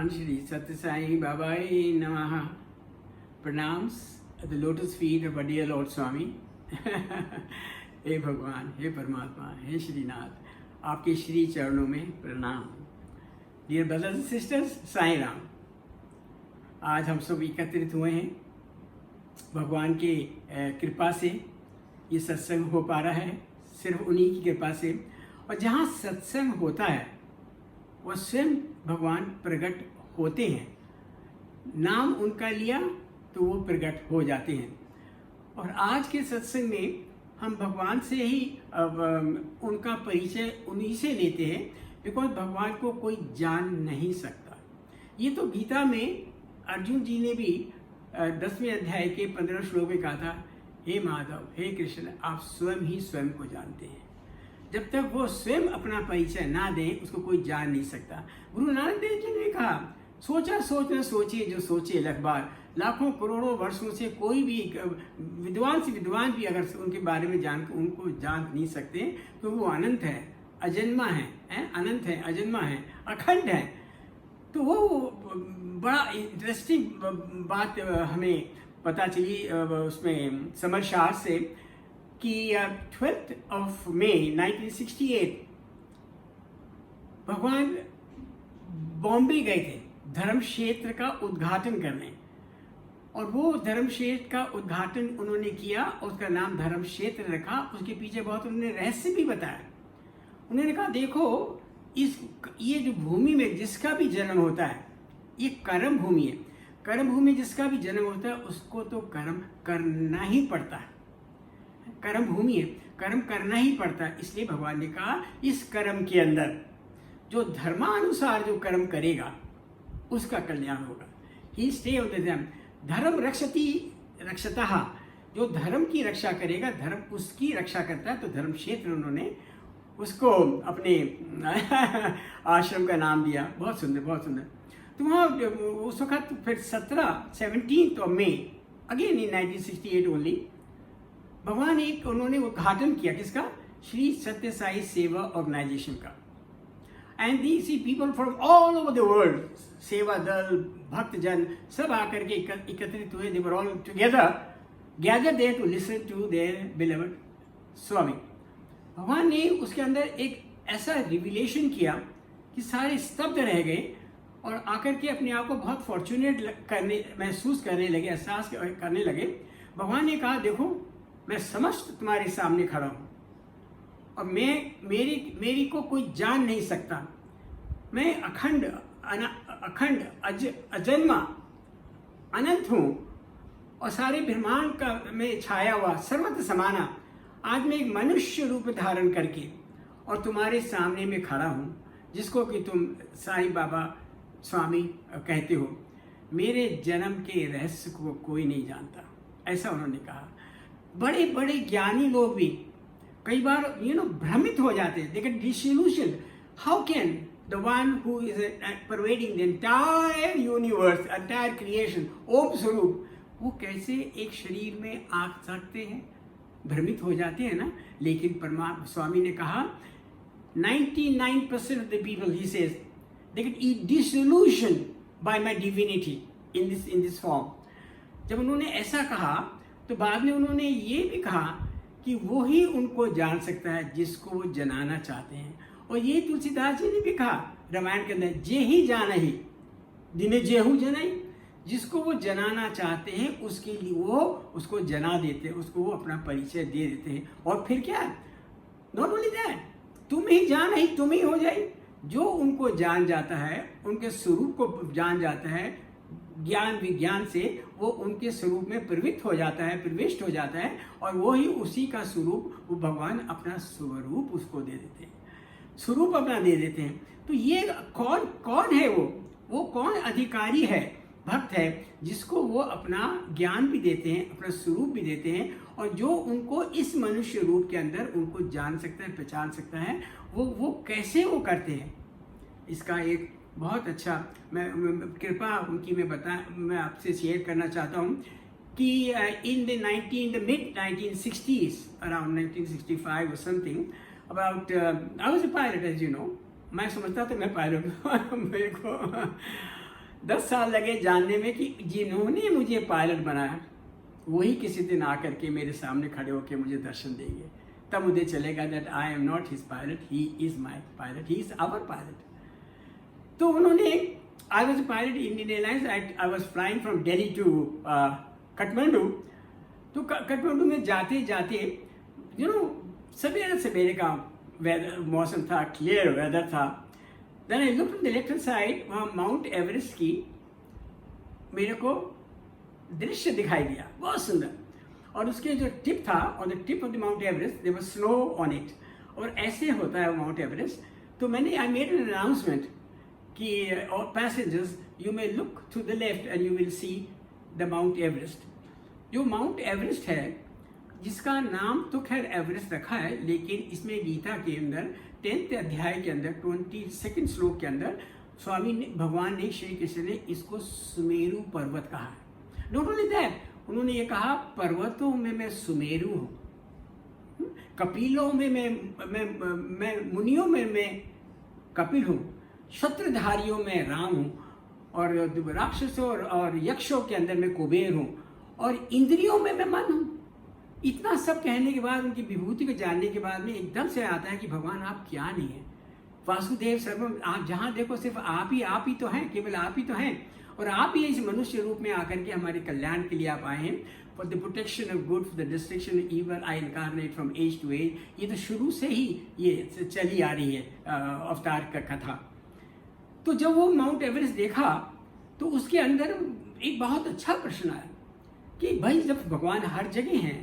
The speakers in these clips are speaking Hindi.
भगवान श्री सत्य साई बाबाई नमः। प्रणाम्स at the lotus feet of our dear Lord Swami। हे भगवान, हे परमात्मा, हे श्रीनाथ, आपके श्री चरणों में प्रणाम। Dear brothers and sisters, Sai Ram. आज हम सब एकत्रित हुए हैं भगवान के कृपा से। ये सत्संग हो पा रहा है सिर्फ उन्हीं की कृपा से। और जहाँ सत्संग होता है वह स्वयं भगवान प्रकट होते हैं। नाम उनका लिया तो वो प्रकट हो जाते हैं। और आज के सत्संग में हम भगवान से ही उनका परिचय उन्हीं से लेते हैं, बिकॉज भगवान को कोई जान नहीं सकता। ये तो गीता में अर्जुन जी ने भी 10वें अध्याय के 15 श्लोक में कहा था, हे माधव, हे कृष्ण, आप स्वयं ही स्वयं को जानते हैं। जब तक वो स्वयं अपना परिचय ना दें उसको कोई जान नहीं सकता। गुरु नानक देव जी ने कहा, सोचा सोचना सोचिए जो सोचे लख बार। लाखों करोड़ों वर्षों से कोई भी विद्वान से विद्वान भी अगर उनके बारे में उनको जान नहीं सकते, तो वो अनंत है, अजन्मा है, अनंत है, अजन्मा है, अखंड है। तो वो बड़ा इंटरेस्टिंग बात हमें पता चली उसमें समर शाह से कि 12 मई 1968 भगवान बॉम्बे गए थे धर्म क्षेत्र का उद्घाटन करने। और वो धर्म क्षेत्र का उद्घाटन उन्होंने किया और उसका नाम धर्म क्षेत्र रखा। उसके पीछे बहुत उन्होंने रहस्य भी बताया। उन्होंने कहा, देखो ये जो भूमि में जिसका भी जन्म होता है ये कर्म भूमि है। कर्म भूमि जिसका भी जन्म होता है उसको तो कर्म करना ही पड़ता है। कर्म भूमि है, कर्म करना ही पड़ता है। इसलिए भगवान ने कहा, इस कर्म के अंदर जो धर्मानुसार जो कर्म करेगा उसका कल्याण होगा। ही स्टे ऑफ द धर्म रक्षति रक्षतः। जो धर्म की रक्षा करेगा, धर्म उसकी रक्षा करता है। तो धर्म क्षेत्र उन्होंने उसको अपने आश्रम का नाम दिया। बहुत सुंदर, बहुत सुंदर। तो वहाँ उस वक्त फिर 17 मई अगेन इन 1968 ओनली भगवान उन्होंने उद्घाटन किया किसका? श्री सत्य साई सेवा ऑर्गेनाइजेशन का। And these people from all over the world, Seva Dal, भक्तजन सब आकर के एकत्रित हुए। They were all together gather there to listen to their beloved Swami. भगवान ने उसके अंदर एक ऐसा रिविलेशन किया कि सारे स्तब्ध रह गए और आकर के अपने आप को बहुत फॉर्चुनेट महसूस करने लगे, एहसास करने लगे। भगवान ने कहा, देखो मैं समस्त तुम्हारे सामने खड़ा हूँ और मेरी को कोई जान नहीं सकता। मैं अखंड अजन्मा अनंत हूँ और सारे ब्रह्मांड का मैं छाया हुआ सर्वत्र समाना। आज मैं एक मनुष्य रूप धारण करके और तुम्हारे सामने में खड़ा हूँ, जिसको कि तुम साईं बाबा स्वामी कहते हो। मेरे जन्म के रहस्य को कोई नहीं जानता, ऐसा उन्होंने कहा। बड़े बड़े ज्ञानी लोग भी कई बार भ्रमित हो जाते हैं। They get disillusioned. How can the one who is pervading the entire universe, entire creation, ओम स्वरूप, वो कैसे एक शरीर में आ सकते हैं? भ्रमित हो जाते हैं ना। लेकिन परमात्मा स्वामी ने कहा, 99% of the people, he says, they get disillusioned by my divinity in this form। जब उन्होंने ऐसा कहा तो बाद में उन्होंने ये भी कहा कि वो ही उनको जान सकता है जिसको वो जनाना चाहते हैं। और ये तुलसीदास जी ने भी कहा रामायण के अंदर, जे ही जान ही दिने जेहू जनाई। जिसको वो जनाना चाहते हैं उसके लिए वो उसको जना देते हैं, उसको वो अपना परिचय दे देते हैं। और फिर क्या, नॉट ओनली दैट, तुम ही जान ही तुम ही हो जाए। जो उनको जान जाता है, उनके स्वरूप को जान जाता है, ज्ञान विज्ञान से वो उनके स्वरूप में प्रवृत्त हो जाता है, प्रविष्ट हो जाता है। और वो ही उसी का स्वरूप, वो भगवान अपना स्वरूप उसको दे देते हैं, स्वरूप अपना दे देते हैं। तो ये कौन है? वो कौन अधिकारी है, भक्त है, जिसको वो अपना ज्ञान भी देते हैं, अपना स्वरूप भी देते हैं। और जो उनको इस मनुष्य रूप के अंदर उनको जान सकता है, पहचान सकता है, वो कैसे वो करते हैं। इसका एक बहुत अच्छा मैं कृपा उनकी मैं आपसे शेयर करना चाहता हूँ कि in the mid 1960s, around 1965 or something, about I was a pilot, as you know। मैं समझता था मैं पायलट हूँ। मेरे को 10 साल लगे जानने में कि जिन्होंने मुझे पायलट बनाया वही किसी दिन आकर के मेरे सामने खड़े होकर मुझे दर्शन देंगे, तब मुझे चलेगा that I am not his pilot, he is my pilot, he is our pilot. तो उन्होंने, I was pilot Indian Airlines, I was flying from Delhi to Kathmandu. तो काठमांडू में जाते जाते सवेरे सवेरे का वेदर, मौसम था, क्लियर वेदर था। Then I look on the left side, वहाँ माउंट एवरेस्ट की मेरे को दृश्य दिखाई दिया, बहुत सुंदर। और उसके जो टिप था, on the tip of the Mount Everest there was snow on it, और ऐसे होता है माउंट एवरेस्ट। तो मैंने आई मेड एन अनाउंसमेंट कि passengers you may look to the left and you will see the Mount Everest. जो माउंट एवरेस्ट है, जिसका नाम तो खैर एवरेस्ट रखा है, लेकिन इसमें गीता के अंदर 10th अध्याय के अंदर 22 श्लोक के अंदर स्वामी ने, भगवान ने, श्री कृष्ण ने इसको सुमेरु पर्वत कहा है। नॉट ओनली दैट, उन्होंने ये कहा पर्वतों में मैं सुमेरु हूँ, कपिलों में मैं मुनियों में मैं कपिल हूँ, शत्रधारियों में राम हूँ, और राक्षसों और यक्षों के अंदर मैं कुबेर हूँ, और इंद्रियों में मैं मन हूँ। इतना सब कहने के बाद, उनकी विभूति को जानने के बाद में एकदम से आता है कि भगवान आप क्या नहीं है, वासुदेव सर्वम, आप जहाँ देखो सिर्फ आप ही तो हैं, केवल आप ही तो हैं, और आप ही इस मनुष्य रूप में आकर के हमारे कल्याण के लिए आप आए हैं। For the protection of good, for the destruction of evil I incarnate from age to age. ये तो शुरू से ही ये चली आ रही है अवतार का कथा। तो जब वो माउंट एवरेस्ट देखा तो उसके अंदर एक बहुत अच्छा प्रश्न आया कि भाई जब भगवान हर जगह हैं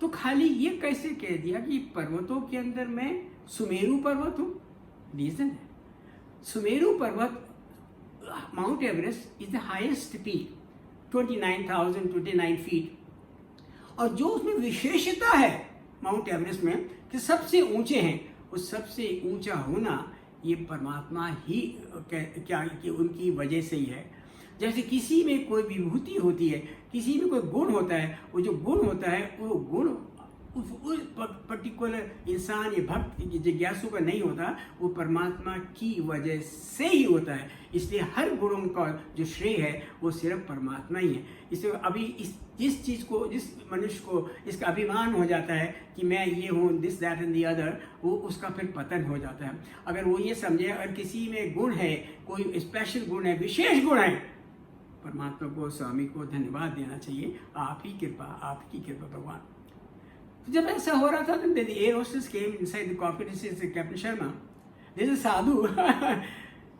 तो खाली ये कैसे कह दिया कि पर्वतों के अंदर मैं सुमेरु पर्वत हूँ। रीजन है, सुमेरु पर्वत, mount Everest is the highest peak, 29,029 feet, और जो उसमें विशेषता है माउंट एवरेस्ट में कि सबसे ऊंचे हैं, उस सबसे ऊंचा होना ये परमात्मा ही क्या कि उनकी वजह से ही है। जैसे किसी में कोई विभूति होती है, किसी में कोई गुण होता है, वो जो गुण होता है वो गुण उस पर्टिकुलर इंसान या भक्त जिज्ञासु का नहीं होता, वो परमात्मा की वजह से ही होता है। इसलिए हर गुणों का जो श्रेय है वो सिर्फ परमात्मा ही है। इसलिए अभी जिस चीज़ को, जिस मनुष्य को इसका अभिमान हो जाता है कि मैं ये हूँ, this that and the other, वो उसका फिर पतन हो जाता है। अगर वो ये समझे अगर किसी में गुण है, कोई स्पेशल गुण है, विशेष गुण है, परमात्मा को, स्वामी को धन्यवाद देना चाहिए। आप ही कृपा, आपकी कृपा भगवान। तो जब ऐसा हो रहा था तो the air hostess came inside the confidence captain Sharma, this is sadhu,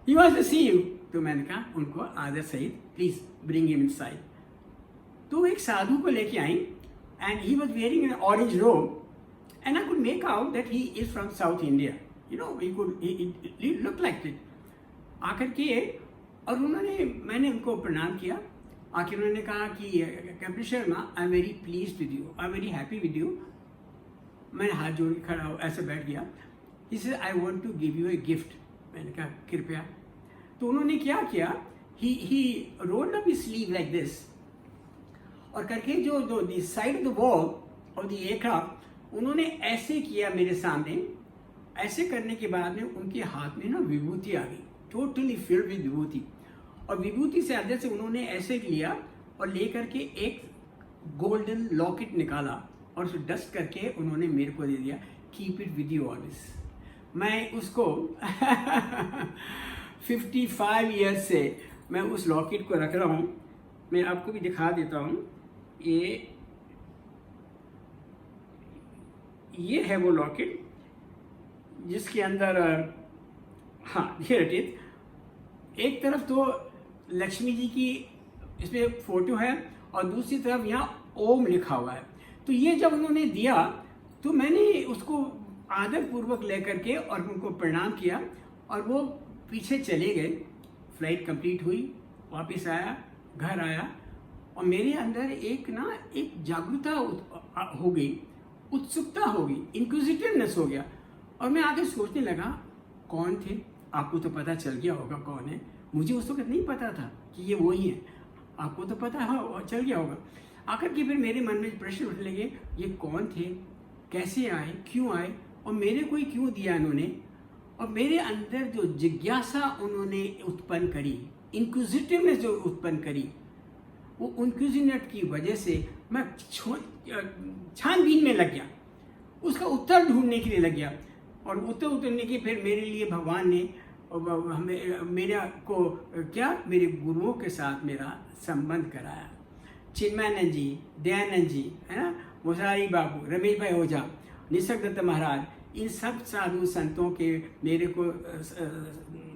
he wants to see you. तो मैंने कहा उनको आदर सहित प्लीज ब्रिंग हिम इनसाइड। तो एक साधु को लेके आई and he was wearing an orange robe and I could make out that he is from South India, you know, he look like it. आकर के और मैंने उनको प्रणाम किया। आखिर उन्होंने कहा कि captain Sharma, I am very please with you, I am very happy with you. मैंने हाथ जोड़ के खड़ा हो ऐसे बैठ गया। He said I want to give you a gift. मैंने कहा कृपया। तो उन्होंने क्या किया, he rolled up his sleeve like this, और करके जो the side of the wall of the aircraft उन्होंने ऐसे किया मेरे सामने। ऐसे करने के बाद में उनके हाथ में ना विभूति आ गई, टोटली फिल्ड विद विभूति। और विभूति से अंदर से उन्होंने ऐसे लिया और लेकर के एक गोल्डन लॉकेट निकाला और उसे डस्ट करके उन्होंने मेरे को दे दिया, keep it with you always. मैं उसको 55 ईयर्स से मैं उस लॉकेट को रख रहा हूँ। मैं आपको भी दिखा देता हूँ, ये है वो लॉकेट जिसके अंदर, हाँ हियर इट इज। एक तरफ तो लक्ष्मी जी की इसमें फोटो है और दूसरी तरफ यहाँ ओम लिखा हुआ है। तो ये जब उन्होंने दिया तो मैंने उसको आदर पूर्वक लेकर के और उनको प्रणाम किया और वो पीछे चले गए। फ्लाइट कंप्लीट हुई, वापस आया, घर आया और मेरे अंदर एक जागरूकता हो गई, उत्सुकता हो गई, इंक्विजिटिवनेस हो गया। और मैं आगे सोचने लगा कौन थे। आपको तो पता चल गया होगा कौन है, मुझे उस वक्त नहीं पता था कि ये वही है। आपको तो पता है, चल गया होगा। आकर के फिर मेरे मन में प्रश्न उठने लगे, ये कौन थे, कैसे आए, क्यों आए और मेरे को ही क्यों दिया इन्होंने। और मेरे अंदर जो जिज्ञासा उन्होंने उत्पन्न करी, इंक्विजिटिवनेस जो उत्पन्न करी, वो इंक्विजिनेट की वजह से मैं छानबीन में लग गया, उसका उत्तर ढूंढने के लिए लग गया। और उत्तर उतरने के फिर मेरे लिए भगवान ने मेरा को क्या, मेरे गुरुओं के साथ मेरा संबंध कराया। चिन्मयानंद जी, दयानंद जी, है ना, मुरारी बाबू, रमेश भाई ओझा, निसर्ग दत्त महाराज, इन सब साधु संतों के मेरे को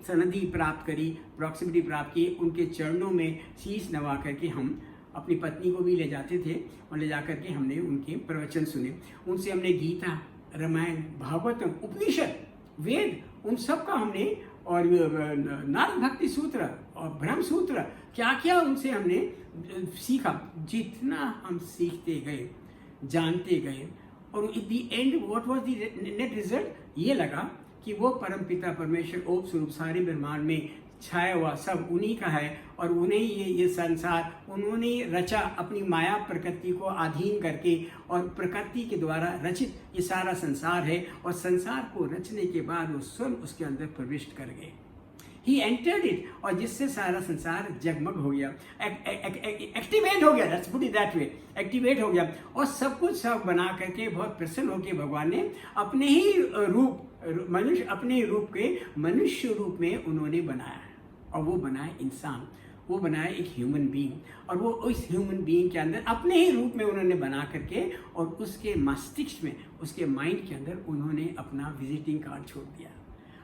सनदी प्राप्त करी, प्रॉक्सिमिटी प्राप्त की। उनके चरणों में शीश नवा करके हम अपनी पत्नी को भी ले जाते थे और ले जा करके हमने उनके प्रवचन सुने। उनसे हमने गीता, रामायण, भागवतम, उपनिषद, वेद, उन सब का हमने, और नारद भक्ति सूत्र और ब्रह्म सूत्र, क्या क्या उनसे हमने सीखा। जितना हम सीखते गए, जानते गए, और in the end what was the net result, ये लगा कि वो परम पिता परमेश्वर ओम स्वरूप सारे ब्रह्मांड में छाया हुआ सब उन्हीं का है, और उन्हें ये संसार उन्होंने रचा अपनी माया प्रकृति को अधीन करके, और प्रकृति के द्वारा रचित ये सारा संसार है। और संसार को रचने के बाद वो स्वयं उसके अंदर प्रविष्ट कर गए, ही एंटर्ड इट, और जिससे सारा संसार जगमग हो गया, एक्टिवेट हो गया, let's put it that way, activate हो गया। और सब कुछ सब बना करके बहुत प्रसन्न होकर भगवान ने अपने ही रूप, मनुष्य अपने रूप के मनुष्य रूप में उन्होंने बनाया, और वो बनाए इंसान, वो बनाए एक ह्यूमन बीइंग, और वो उस ह्यूमन बीइंग के अंदर अपने ही रूप में उन्होंने बना करके, और उसके मस्तिष्क में, उसके माइंड के अंदर उन्होंने अपना विजिटिंग कार्ड छोड़ दिया,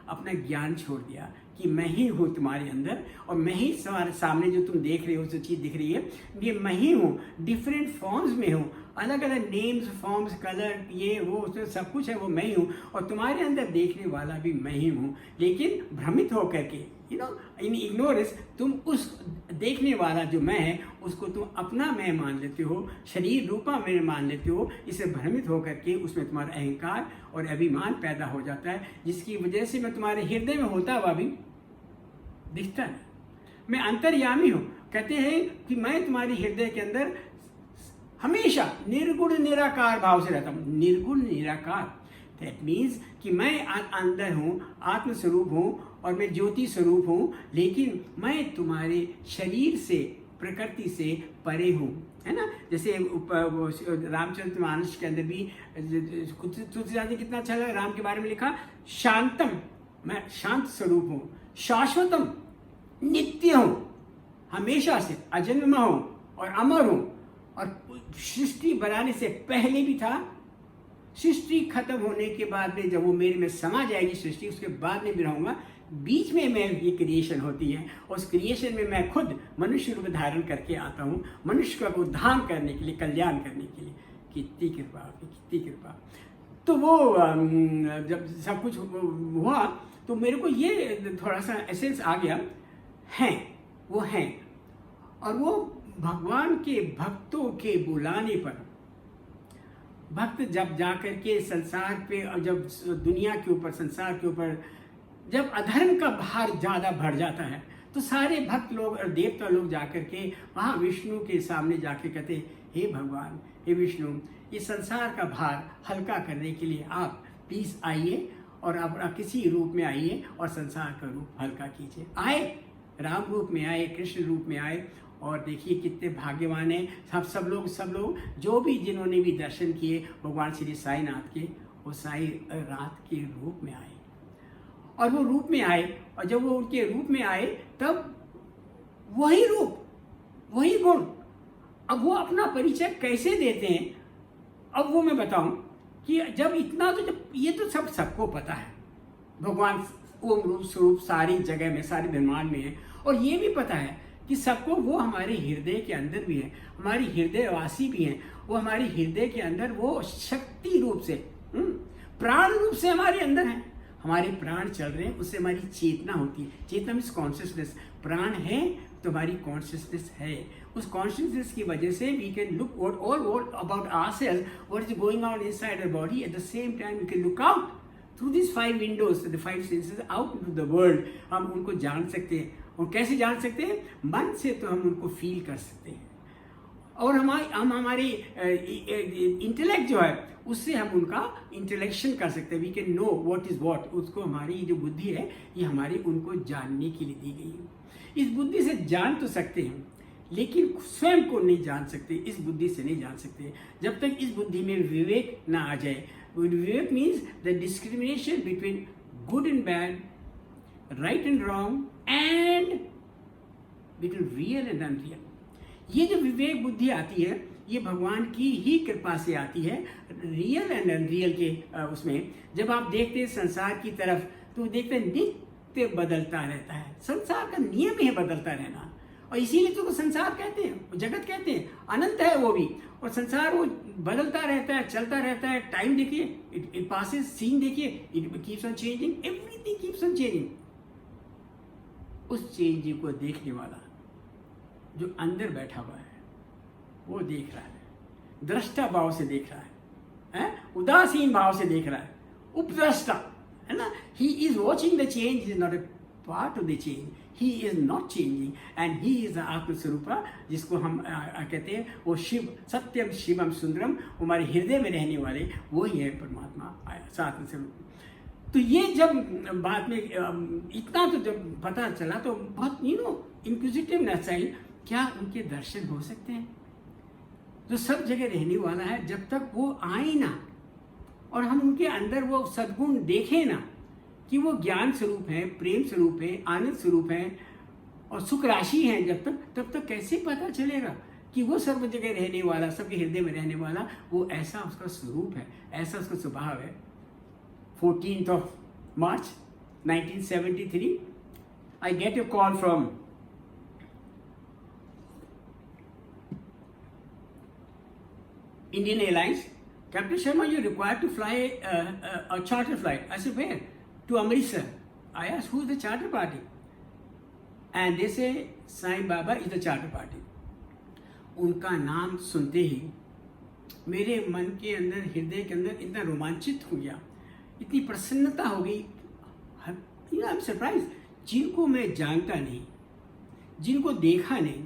अपना ज्ञान छोड़ दिया कि मैं ही हूँ तुम्हारे अंदर, और मैं ही तुम्हारे सामने जो तुम देख रहे हो, जो चीज़ दिख रही है, ये मैं ही हूँ, डिफरेंट फॉर्म्स में हूँ, अलग अलग नेम्स, फॉर्म्स, कलर, ये वो सब कुछ है, वो मैं ही हूँ, और तुम्हारे अंदर देखने वाला भी मैं ही हूँ। लेकिन भ्रमित होकर के, इन इग्नोरेंस, तुम उस देखने वाला जो मैं है उसको तुम अपना मैं मान लेते हो, शरीर रूपा मैं मान लेते हो। इससे भ्रमित होकर के उसमें तुम्हारा अहंकार और अभिमान पैदा हो जाता है, जिसकी वजह से मैं तुम्हारे हृदय में होता हुआ भी दिखता है। मैं अंतर्यामी हूँ, कहते हैं कि मैं तुम्हारी हृदय के अंदर हमेशा निर्गुण निराकार भाव से रहता हूँ। निर्गुण निराकार, दैट मीन्स कि मैं अंदर हूँ, आत्मस्वरूप हूँ, और मैं ज्योति स्वरूप हूँ, लेकिन मैं तुम्हारे शरीर से, प्रकृति से परे हूँ, है ना। जैसे रामचरितमानस के अंदर भी तुलसीदास ने कितना अच्छा लगा, राम के बारे में लिखा, शांतम, मैं शांत स्वरूप हूँ, शाश्वतम, नित्य हूँ, हमेशा से अजन्म हूँ और अमर हूँ, और सृष्टि बनाने से पहले भी था, सृष्टि खत्म होने के बाद में जब वो मेरे में समा जाएगी सृष्टि, उसके बाद में भी रहूँगा, बीच में मैं ये क्रिएशन होती है, और उस क्रिएशन में मैं खुद मनुष्य रूप धारण करके आता हूँ, मनुष्य का उद्धार करने के लिए, कल्याण करने के लिए। कितनी कृपा, कितनी कृपा। तो वो जब सब कुछ हुआ तो मेरे को ये थोड़ा सा एसेंस आ गया, हैं वो हैं, और वो भगवान के भक्तों के बुलाने पर, भक्त जब जाकर के संसार पे, और जब दुनिया के ऊपर, संसार के ऊपर जब अधर्म का भार ज़्यादा बढ़ जाता है, तो सारे भक्त लोग और देवता लोग जाकर के वहाँ विष्णु के सामने जाके कहते, हे भगवान, हे विष्णु, ये संसार का भार हल्का करने के लिए आप प्लीज़ आइए, और आप किसी रूप में आइए और संसार का रूप हल्का कीजिए। आए, राम रूप में आए, कृष्ण रूप में आए, और देखिए कितने भाग्यवान हैं सब लोग जो भी जिन्होंने भी दर्शन किए भगवान श्री साईनाथ के, वो साई रात के रूप में आए, और वो रूप में आए, और जब वो उनके रूप में आए तब वही रूप, वही गुण, अब वो अपना परिचय कैसे देते हैं, अब वो मैं बताऊं कि जब इतना, तो जब ये तो सबको पता है, भगवान ओम रूप स्वरूप सारी जगह में, सारे ब्रह्मांड में है, और ये भी पता है कि सबको वो हमारे हृदय के अंदर भी है, हमारी हृदयवासी भी हैं, वो हमारे हृदय के अंदर वो शक्ति रूप से, प्राण रूप से हमारे अंदर है, हमारे प्राण चल रहे हैं, उससे हमारी चेतना होती है। चेतना मीन्स कॉन्शियसनेस, प्राण है तो हमारी कॉन्शियसनेस है, उस कॉन्शियसनेस की वजह से we can look all about ourself, what is going on inside our body, at the same time we can look out through this 5 windows, the 5 senses out into the world. हम उनको जान सकते हैं, और कैसे जान सकते हैं? मन से तो हम उनको फील कर सकते हैं, और हम हमारे इंटेलेक्ट जो है उससे हम उनका इंटेलेक्शन कर सकते हैं। We can know what is what. उसको हमारी जो बुद्धि है ये हमारी उनको जानने के लिए दी गई है। इस बुद्धि से जान तो सकते हैं लेकिन स्वयं को नहीं जान सकते, इस बुद्धि से नहीं जान सकते जब तक इस बुद्धि में विवेक ना आ जाए। विवेक means the discrimination between good and bad, right and wrong and between real and unreal. ये जो विवेक बुद्धि आती है ये भगवान की ही कृपा से आती है। रियल एंड अनरियल के उसमें जब आप देखते हैं संसार की तरफ तो देखते हैं नित्य बदलता रहता है। संसार का नियम ही है बदलता रहना, और इसीलिए तो संसार कहते हैं, जगत कहते हैं, अनंत है वो भी। और संसार वो बदलता रहता है, चलता रहता है। टाइम देखिए, इट पासेस, सीन देखिए, it keeps on changing, everything keeps on changing. उस चेंजिंग को देखने वाला जो अंदर बैठा हुआ है वो देख रहा है, दृष्टा भाव से देख रहा है, उदासीन भाव से देख रहा है, उपद्रष्टा है ना। He is watching the change, is not a part of the change, he is not changing and he is आत्मस्वरूपा, जिसको हम कहते हैं वो शिव, सत्यम शिवम सुंदरम, हमारे हृदय में रहने वाले वो ही है परमात्मा आया आत्मस्वरूप। तो ये जब बाद में इतना तो जब पता चला तो बहुत इंक्विजिटिवनेस आई, क्या उनके दर्शन हो सकते हैं जो सब जगह रहने वाला है। जब तक वो आए ना और हम उनके अंदर वो सद्गुण देखें ना कि वो ज्ञान स्वरूप है, प्रेम स्वरूप है, आनंद स्वरूप है और सुख राशि है, जब तक तब तक कैसे पता चलेगा कि वो सर्व जगह रहने वाला, सबके हृदय में रहने वाला, वो ऐसा उसका स्वरूप है, ऐसा उसका स्वभाव है। 14th of March 1973, I get a call from Indian Airlines. Captain Sharma, you're required to fly a charter flight. I said, where? To Amritsar. I asked, who's the charter party? And they say, Sai Baba is the charter party. उनका नाम सुनते ही मेरे मन के अंदर, हृदय के अंदर इतना रोमांचित हो गया, इतनी प्रसन्नता हो गई। I am surprise. जिनको मैं जानता नहीं, जिनको देखा नहीं,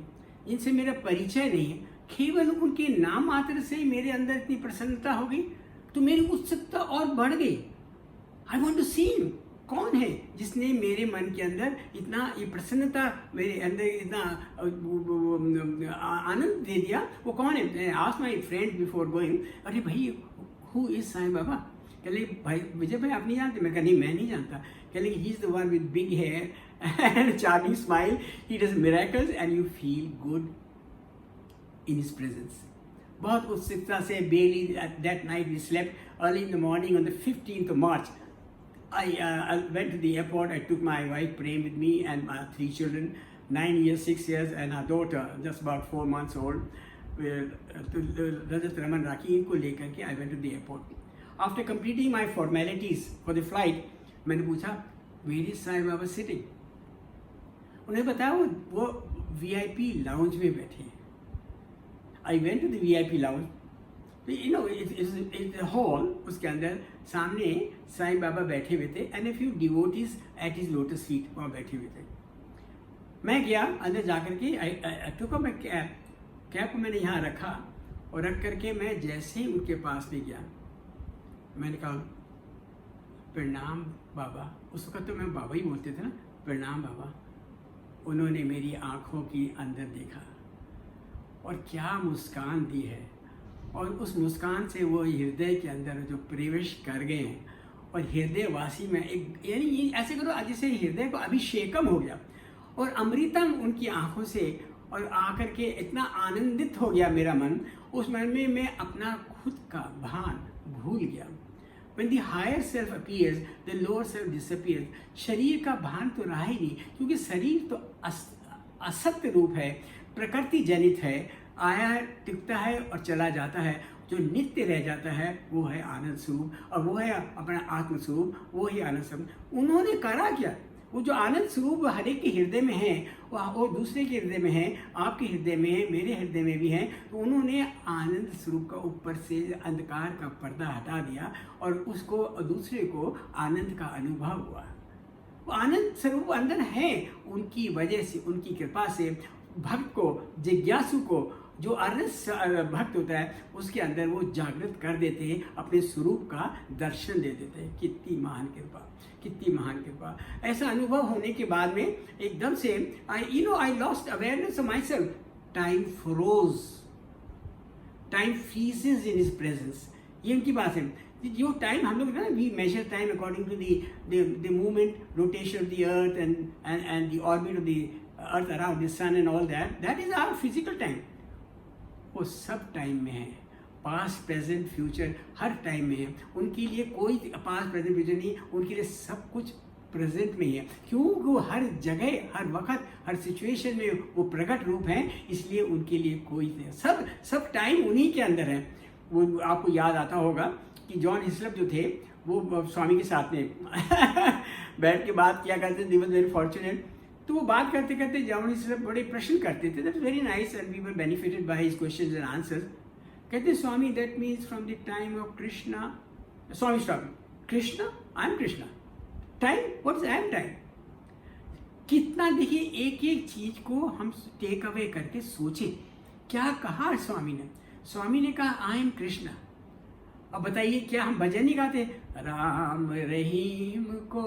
जिनसे मेरा परिचय नहीं, केवल उनके नाम मात्र से मेरे अंदर इतनी प्रसन्नता हो गई तो मेरी उत्सुकता और बढ़ गई। I want to see him. कौन है जिसने मेरे मन के अंदर इतना ये प्रसन्नता, मेरे अंदर इतना आनंद दे दिया, वो कौन है? Asked my friend before going, अरे भाई हु इज साईं बाबा? कह ले भाई विजय भाई आप नहीं जानते? मैं कहा नहीं, मैं नहीं जानता। कह ले he is the one with big hair and charming smile, he does miracles and you feel good in his presence. बहुत उत्सुकता से barely that night we slept. Early in the morning on the 15th of March, I went to the airport. I took my wife Prem with me and my 3 children, 9 years, 6 years, and our daughter just about 4 months old. Rajat Raman Rakhi इनको लेकर के I went to the airport. After completing my formalities for the flight, मैंने पूछा where is Sai Baba sitting? उन्हें बताया वो VIP lounge में बैठे हैं। I went to the VIP lounge. You know, it's a hall. उसके अंदर सामने साईं बाबा बैठे हुए थे and a few devotees at his lotus feet वहाँ बैठे हुए थे। मैं गया अंदर जाकर के I took up a cap. Cap को मैंने यहाँ रखा और रख करके मैं जैसे ही उनके पास में गया, मैंने कहा प्रणाम बाबा। उस वक्त तो मैं बाबा ही बोलते थे ना, प्रणाम बाबा। उन्होंने मेरी आँखों की अंदर देखा और क्या मुस्कान दी है, और उस मुस्कान से वो हृदय के अंदर जो प्रवेश कर गए हैं और हृदयवासी में एक, यानी ऐसे करो जैसे हृदय को अभिषेकम हो गया और अमृतम उनकी आंखों से और आकर के इतना आनंदित हो गया मेरा मन। उस मन में मैं अपना खुद का भान भूल गया। When the higher self appears, the lower self disappears. शरीर का भान तो रहा ही नहीं, क्योंकि शरीर तो असत्य रूप है, प्रकृति जनित है, आया है, टिकता है और चला जाता है। जो नित्य रह जाता है वो है आनंद स्वरूप, और वो है अपना आत्म स्वरूप, वो ही आनंद स्वरूप। उन्होंने करा क्या? वो जो आनंद स्वरूप हर एक के हृदय में है, वो दूसरे के हृदय में है, आपके हृदय में है, मेरे हृदय में भी है। तो उन्होंने आनंद स्वरूप का ऊपर से अंधकार का पर्दा हटा दिया और उसको दूसरे को आनंद का अनुभव हुआ। वो आनंद स्वरूप अंदर है, उनकी वजह से, उनकी कृपा से भक्त को, जिज्ञासु को जो अर्नस्ट भक्त होता है उसके अंदर वो जागृत कर देते हैं, अपने स्वरूप का दर्शन दे देते हैं। कितनी महान कृपा, कितनी महान कृपा। ऐसा अनुभव होने के बाद में एकदम से I lost awareness of my self. Time froze, time freezes in his presence. ये उनकी बात है। जो टाइम हम लोग ना, we measure time according to the movement, rotation of the earth and the orbit of the earth around the sun and all that is our physical time. वो सब टाइम में है, पास्ट प्रेजेंट फ्यूचर हर टाइम में है। उनके लिए कोई पास्ट प्रेजेंट फ्यूचर नहीं, उनके लिए सब कुछ प्रेजेंट में ही है। क्योंकि वो हर जगह, हर वक्त, हर सिचुएशन में वो प्रकट रूप हैं, इसलिए उनके लिए कोई नहीं। सब टाइम उन्हीं के अंदर है। वो आपको याद आता होगा कि जॉन हिस्लप जो थे वो स्वामी के साथ में बैठ के बात किया करते, दे वाज वेरी फॉर्चुनेट। तो वो बात करते करते जॉन हिस्लप बड़े प्रश्न करते थे, that very nice and we were benefited by his questions and answers. कहते Swami that means from the time of Krishna, Swami stop, Krishna, I am Krishna, time what is I am time. कितना देखिए एक एक चीज को हम टेक अवे करके सोचे। क्या कहा स्वामी ने? स्वामी ने कहा आई एम कृष्णा। अब बताइए क्या हम भजन नहीं गाते? राम रहीम को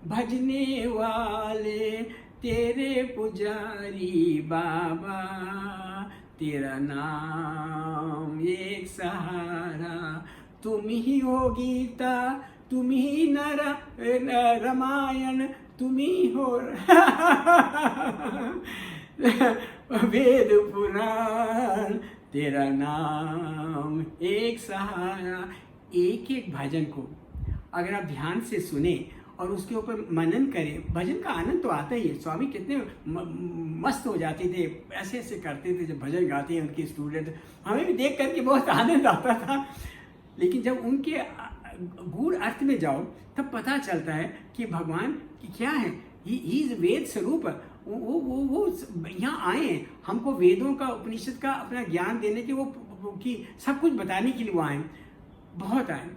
भजने वाले तेरे पुजारी बाबा, तेरा नाम एक सहारा, तुम ही हो गीता, तुम ही रामायण, तुम ही हो वेद पुराण, तेरा नाम एक सहारा। एक एक भजन को अगर आप ध्यान से सुने और उसके ऊपर मनन करें, भजन का आनंद तो आता ही है। स्वामी कितने मस्त हो जाते थे, ऐसे ऐसे करते थे जब भजन गाते हैं उनके स्टूडेंट, हमें भी देख करके बहुत आनंद आता था। लेकिन जब उनके गूढ़ अर्थ में जाओ तब पता चलता है कि भगवान की क्या है। ही इज वेद स्वरूप। वो यहाँ आए हैं हमको वेदों का, उपनिषद का अपना ज्ञान देने के, वो कि सब कुछ बताने के लिए वो आए, बहुत आए।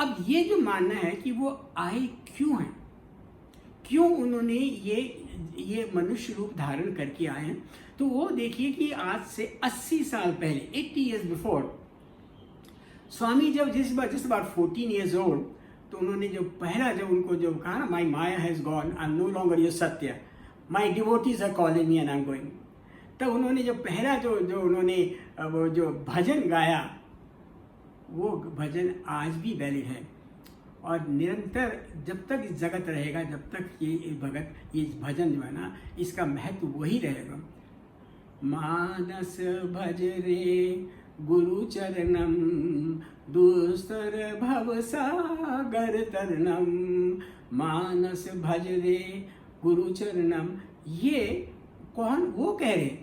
अब ये जो मानना है कि वो आए क्यों हैं, क्यों उन्होंने ये मनुष्य रूप धारण करके आए हैं, तो वो देखिए कि आज से 80 साल पहले, 80 years बिफोर, स्वामी जब जिस बार 14 years old, तो उन्होंने जो पहला जब उनको जो कहा ना, my maya has gone, I am no longer your satya, my devotees are calling me and I am going, तब उन्होंने जो पहला जो उन्होंने वो जो भजन गाया, वो भजन आज भी वैलिड है और निरंतर जब तक इस जगत रहेगा, जब तक ये भजन जो है ना, इसका महत्व वही रहेगा। मानस भज रे गुरु चरणम, दुस्तर भव सागर तरनम, मानस भज रे गुरु चरणम। ये कौन? वो कह रहे,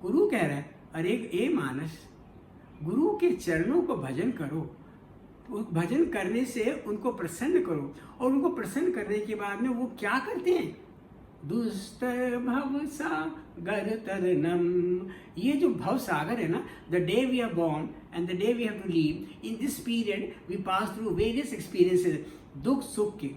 गुरु कह रहा है, अरे ए मानस, गुरु के चरणों को भजन करो। तो भजन करने से उनको प्रसन्न करो, और उनको प्रसन्न करने के बाद में वो क्या करते हैं? दुस्तर भव सागर तरनम। ये जो भव सागर है ना, the day we are born and the day we have to leave, in this period we pass through various experiences, दुख सुख के,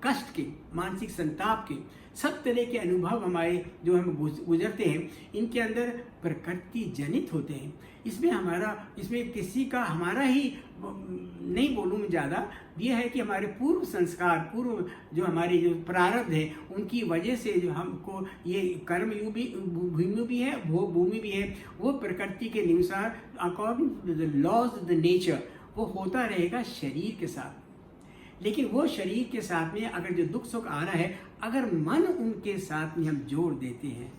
कष्ट के, मानसिक संताप के, सब तरह के अनुभव हमारे जो हम गुजरते हैं, इनके अंदर प्रकृति जनित होते हैं। इसमें किसी का हमारा ही नहीं बोलूँ मैं ज़्यादा, ये है कि हमारे पूर्व संस्कार, पूर्व जो हमारे जो प्रारब्ध है, उनकी वजह से जो हमको ये कर्मयु भी, भूमि भी है, भूमि भी है, वो प्रकृति के अनुसार according to the laws of the nature वो होता रहेगा शरीर के साथ। लेकिन वो शरीर के साथ में अगर जो दुख सुख आ रहा है, अगर मन उनके साथ में हम जोड़ देते हैं,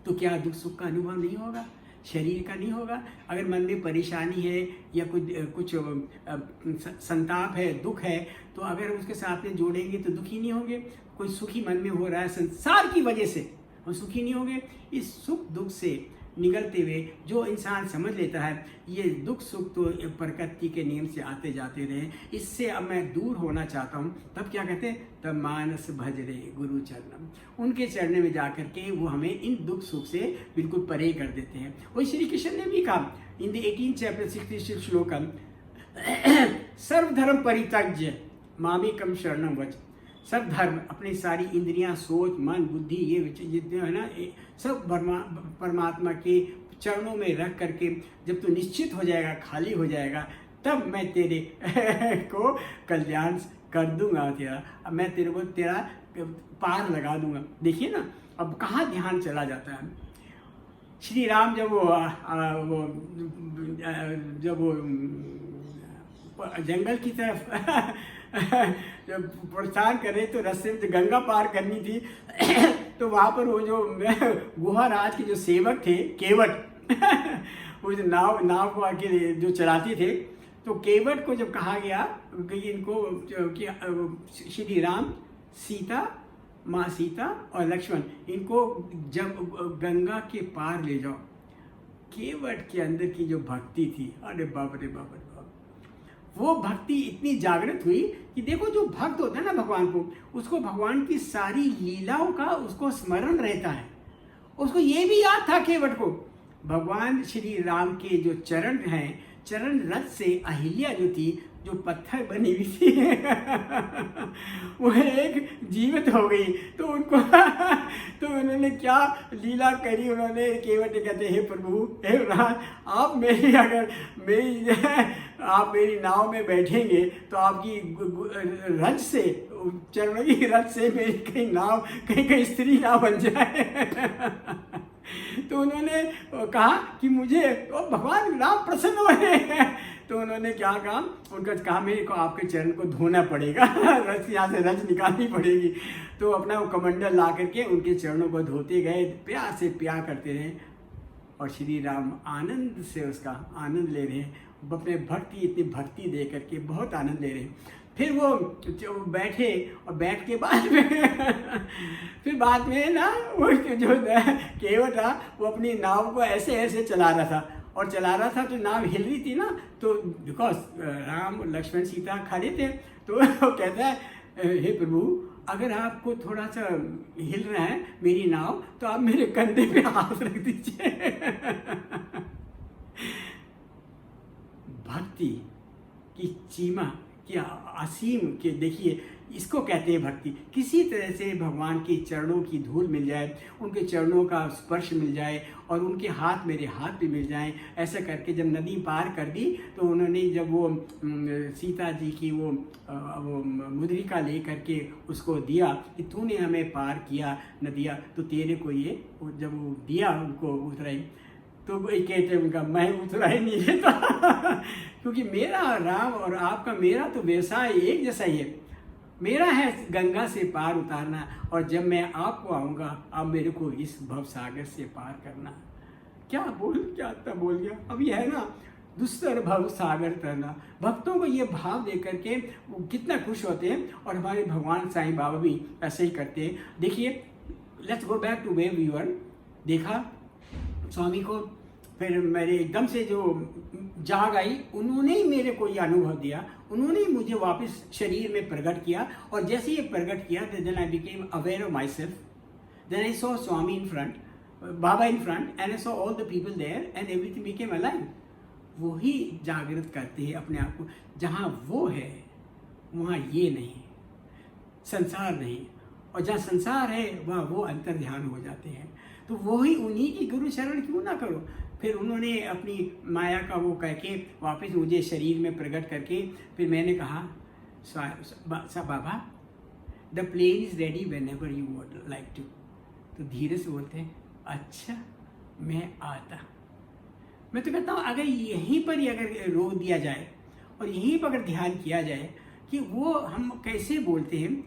तो क्या दुख सुख का अनुभव नहीं होगा? शरीर का नहीं होगा? अगर मन में परेशानी है या कुछ संताप है, दुख है, तो अगर उसके साथ में जोड़ेंगे तो दुखी नहीं होंगे। कोई सुखी मन में हो रहा है संसार की वजह से, हम सुखी नहीं होंगे। इस सुख दुख से निकलते हुए जो इंसान समझ लेता है ये दुख सुख तो प्रकृति के नियम से आते जाते रहे, इससे अब मैं दूर होना चाहता हूँ, तब क्या कहते हैं? तब मानस भज रे गुरु चरणम, उनके चरणों में जाकर के वो हमें इन दुख सुख से बिल्कुल परे कर देते हैं। वही श्री कृष्ण ने भी कहा इन द 18th chapter 66 श्लोकम, सर्वधर्म परित्यज्य मामेकम शरणम व्रज। सब धर्म, अपनी सारी इंद्रियां, सोच, मन, बुद्धि, ये जितने है ना, सब परमात्मा के चरणों में रख करके जब तू निश्चित हो जाएगा, खाली हो जाएगा, तब मैं तेरे को कल्याण कर दूंगा तेरा, अब मैं तेरे को तेरा पार लगा दूंगा। देखिए ना, अब कहाँ ध्यान चला जाता है। श्री राम जब वो जंगल की तरफ जब प्रस्थान कर रहे, तो रास्ते में गंगा पार करनी थी तो वहाँ पर वो जो गुहा राज के जो सेवक थे, केवट वो जो नाव को आके जो चलाते थे, तो केवट को जब कहा गया कि इनको कि श्री राम, सीता, माँ सीता और लक्ष्मण, इनको जब गंगा के पार ले जाओ, केवट के अंदर की जो भक्ति थी, अरे बाप रे बाप रे बाप, वो भक्ति इतनी जागृत हुई कि देखो, जो भक्त होता है ना भगवान को, उसको भगवान की सारी लीलाओं का उसको स्मरण रहता है। उसको ये भी याद था केवट को, भगवान श्री राम के जो चरण हैं, चरण रथ से अहिल्या जो थी, जो पत्थर बनी हुई थी वो एक जीवित हो गई। तो उनको तो उन्होंने क्या लीला करी, उन्होंने केवट कहते, हे प्रभु, हे राज, आप मेरी नाव में बैठेंगे तो आपकी रथ से, चरणों की रथ से मेरी कहीं स्त्री ना बन जाए तो उन्होंने कहा कि मुझे भगवान राम प्रसन्न हो रहे हैं। तो उन्होंने क्या कहा, उनका कहा, मेरे को आपके चरण को धोना पड़ेगा रथ, यहाँ से रथ निकालनी पड़ेगी। तो अपना वो कमंडल ला करके उनके चरणों को धोते गए, प्यार से प्यार करते रहे, और श्री राम आनंद से उसका आनंद ले रहे हैं, अपने इतनी भक्ति दे करके बहुत आनंद ले रहे हैं। फिर वो बैठे, और बैठ के बाद में फिर बाद में ना वो जो केवट था, वो अपनी नाव को ऐसे ऐसे चला रहा था, और चला रहा था तो नाव हिल रही थी ना, तो बिकॉज राम, लक्ष्मण, सीता खड़े थे, तो वो कहता है, हे प्रभु, अगर आपको थोड़ा सा हिल रहा है मेरी नाव, तो आप मेरे कंधे पे हाथ रख दीजिए भक्ति की सीमा, क्या असीम के, देखिए इसको कहते हैं भक्ति। किसी तरह से भगवान के चरणों की धूल मिल जाए, उनके चरणों का स्पर्श मिल जाए, और उनके हाथ मेरे हाथ भी मिल जाएं। ऐसा करके जब नदी पार कर दी, तो उन्होंने जब वो सीता जी की वो मुद्रिका ले करके उसको दिया कि तूने हमें पार किया नदिया, तो तेरे को ये, जब वो दिया उनको उतराई, तो कहते उनका, मैं उतरा ही नहीं लेता क्योंकि मेरा राम और आपका, मेरा तो व्यवसाय एक जैसा ही है। मेरा है गंगा से पार उतारना, और जब मैं आपको आऊँगा, आप मेरे को इस भव सागर से पार करना। क्या बोल गया। अब ये है ना, दुस्तर भव सागर तरना। भक्तों को ये भाव दे करके वो कितना खुश होते हैं, और हमारे भगवान साईं बाबा भी ऐसे ही करते हैं। देखिए, let's go back to where we were. देखा स्वामी को, फिर मेरे एकदम से जो जाग आई, उन्होंने ही मेरे को ये अनुभव दिया, उन्होंने ही मुझे वापस शरीर में प्रकट किया, और जैसे ये प्रकट किया, then I became aware of my self. Then I saw Swami in front, Baba in front, and I saw all the people there, and everything became alive. वो ही जागृत करते हैं अपने आप को। जहाँ वो है वहाँ ये नहीं, संसार नहीं, और जहाँ संसार है वहाँ वो अंतर ध्यान हो जाते हैं। तो वही, उन्हीं की गुरु शरण क्यों ना करो। फिर उन्होंने अपनी माया का वो कह के वापस मुझे शरीर में प्रकट करके, फिर मैंने कहा, Baba, the plane is ready whenever you would like to. तो धीरे से बोलते हैं, अच्छा मैं आता। मैं तो कहता हूँ, अगर यहीं पर ही अगर रोक दिया जाए, और यहीं पर अगर ध्यान किया जाए कि वो हम कैसे बोलते हैं,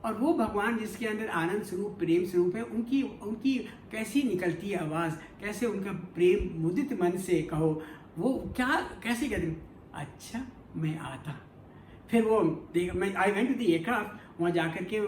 और वो भगवान जिसके अंदर आनंद स्वरूप, प्रेम स्वरूप है, उनकी कैसी निकलती है आवाज़, कैसे उनका प्रेम मुदित मन से कहो, वो क्या कैसे कहते हैं, अच्छा मैं आता। फिर वो मैं I went to the aircraft, वहाँ जा कर के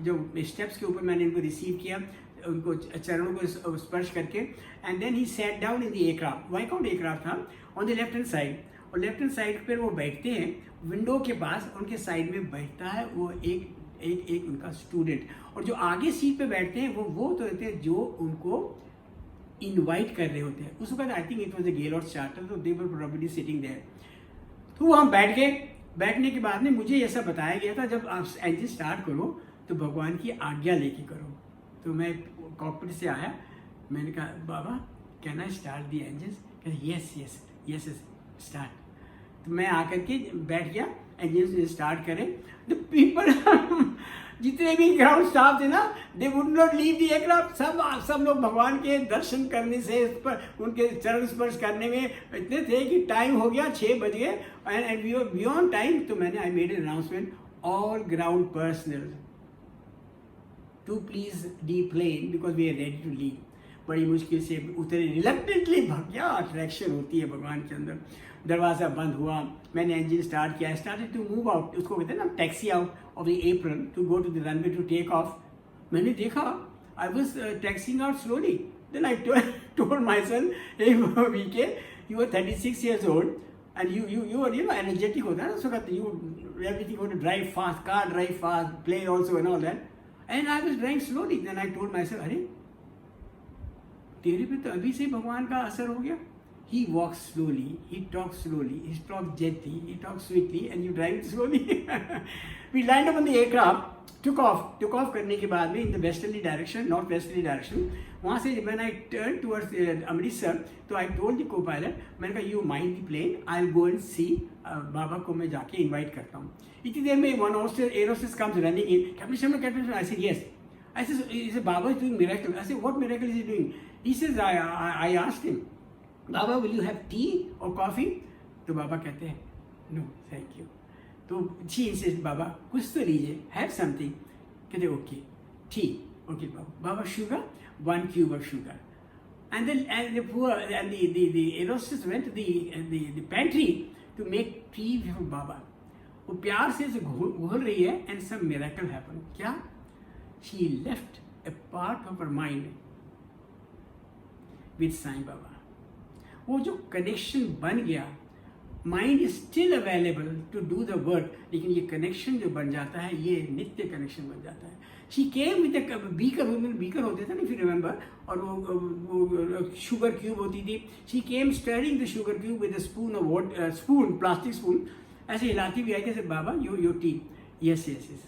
जो स्टेप्स के ऊपर मैंने इनको रिसीव किया, उनको चरणों को स्पर्श करके, and then he set down in the aircraft. Viscount aircraft था, on the left hand side, और लेफ्ट हैंड साइड पर वो बैठते हैं विंडो के पास, उनके साइड में बैठता है वो एक उनका स्टूडेंट, और जो आगे सीट पे बैठते हैं वो तो रहते हैं जो उनको इनवाइट कर रहे होते हैं। उस वक्त I think it was a Gaylord charter, तो दे वर प्रोबेबली सिटिंग देयर। तो हम बैठ गए। बैठने के बाद में मुझे ऐसा बताया गया था, जब आप इंजन स्टार्ट करो तो भगवान की आज्ञा लेके करो। तो मैं कॉकपिट से आया, मैंने कहा Baba can I start the engines? कहते यस यस यस स्टार्ट। तो मैं आकर के बैठ गया, एंजल्स स्टार्ट करें। द पीपल जितने भी ग्राउंड स्टाफ थे ना, they would not leave the aircraft. सब लोग भगवान के दर्शन करने से, इस पर उनके चरण स्पर्श करने में इतने थे कि टाइम हो गया, 6 बज गए and we were beyond time. तो मैंने I made an announcement, all ground personnel to please deplane because we are ready to leave. बड़ी मुश्किल से उतरे, रिलक्टेंटली। क्या अट्रैक्शन होती है भगवान के अंदर। दरवाज़ा बंद हुआ, मैंने इंजन स्टार्ट किया, स्टार्टेड टू मूव आउट। उसको कहते हैं ना taxi out of the apron to go to the runway to take off. मैंने देखा, I was taxiing out slowly. Then I told my son, hey VK, you are 36 years old and you are energetic होता है ना उस वक्त, you everything want to drive fast, car drive fast, plane also and all that, and I was driving slowly. Then I told myself, अरे तेरे पे तो अभी से भगवान का असर हो गया। He walks slowly, he talks slowly, he talks gently, he talks sweetly, and you drive slowly. We landed on the aircraft, took off करने के बाद में in the westerly direction, north westerly direction. वहाँ से when I turned towards Amritsar, तो I told the co-pilot, मैंने कहा you mind the plane, I'll go and see बाबा को मैं जाके invite करता हूँ। इतनी देर में one air hostess comes running in, Captain Sharma, I said yes. I said Baba is doing miracle. I said what miracle is he doing? He says I asked him, Baba will you have tea or coffee? तो बाबा कहते हैं no thank you. तो she says बाबा कुछ तो लीजिए, have something. कहते okay tea, okay Baba sugar, 1 cube of sugar. And the air hostess went to the pantry to make tea for बाबा. वो प्यार से घोल रही है and some miracle happened. क्या? She left a part of her mind with Sai Baba. वो जो कनेक्शन बन गया, mind is still available to do the work, लेकिन ये कनेक्शन जो बन जाता है ये नित्य कनेक्शन बन जाता है। शी केम विद बीकर होते थे ना, इफ यू रिमेंबर, और वो शुगर क्यूब होती थी। She came stirring the sugar cube with spoon, plastic spoon, ऐसे हिलाती भी आई कैसे Baba your tea, yes yes yes,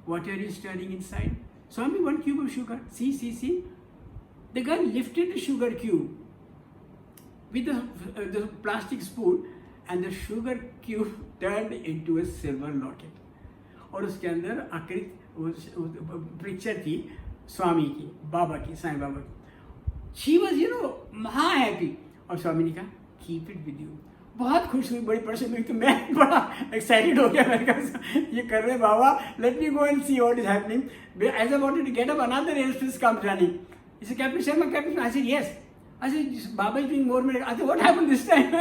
what are you stirring inside? Swami, 1 cube of sugar. See. The guy lifted the sugar cube with the plastic spoon, and the sugar cube turned into a silver locket. और उसके अंदर आकृत पिक्चर थी स्वामी की, बाबा की, साईं बाबा की। She was महा हैप्पी। और स्वामी ने कहा कीप इट विद यू। बहुत खुश हुई, बड़ी प्रसन्न हुई। तो मैं बड़ा एक्साइटेड हो गया, मैंने कहा ये कर रहे Baba, let me go and see what is happening. As I wanted to get up, another air hostess comes running. He said, Captain Sharma, Captain Sharma. I said, yes. I said, Baba is doing more miracles. I said, what happened this time?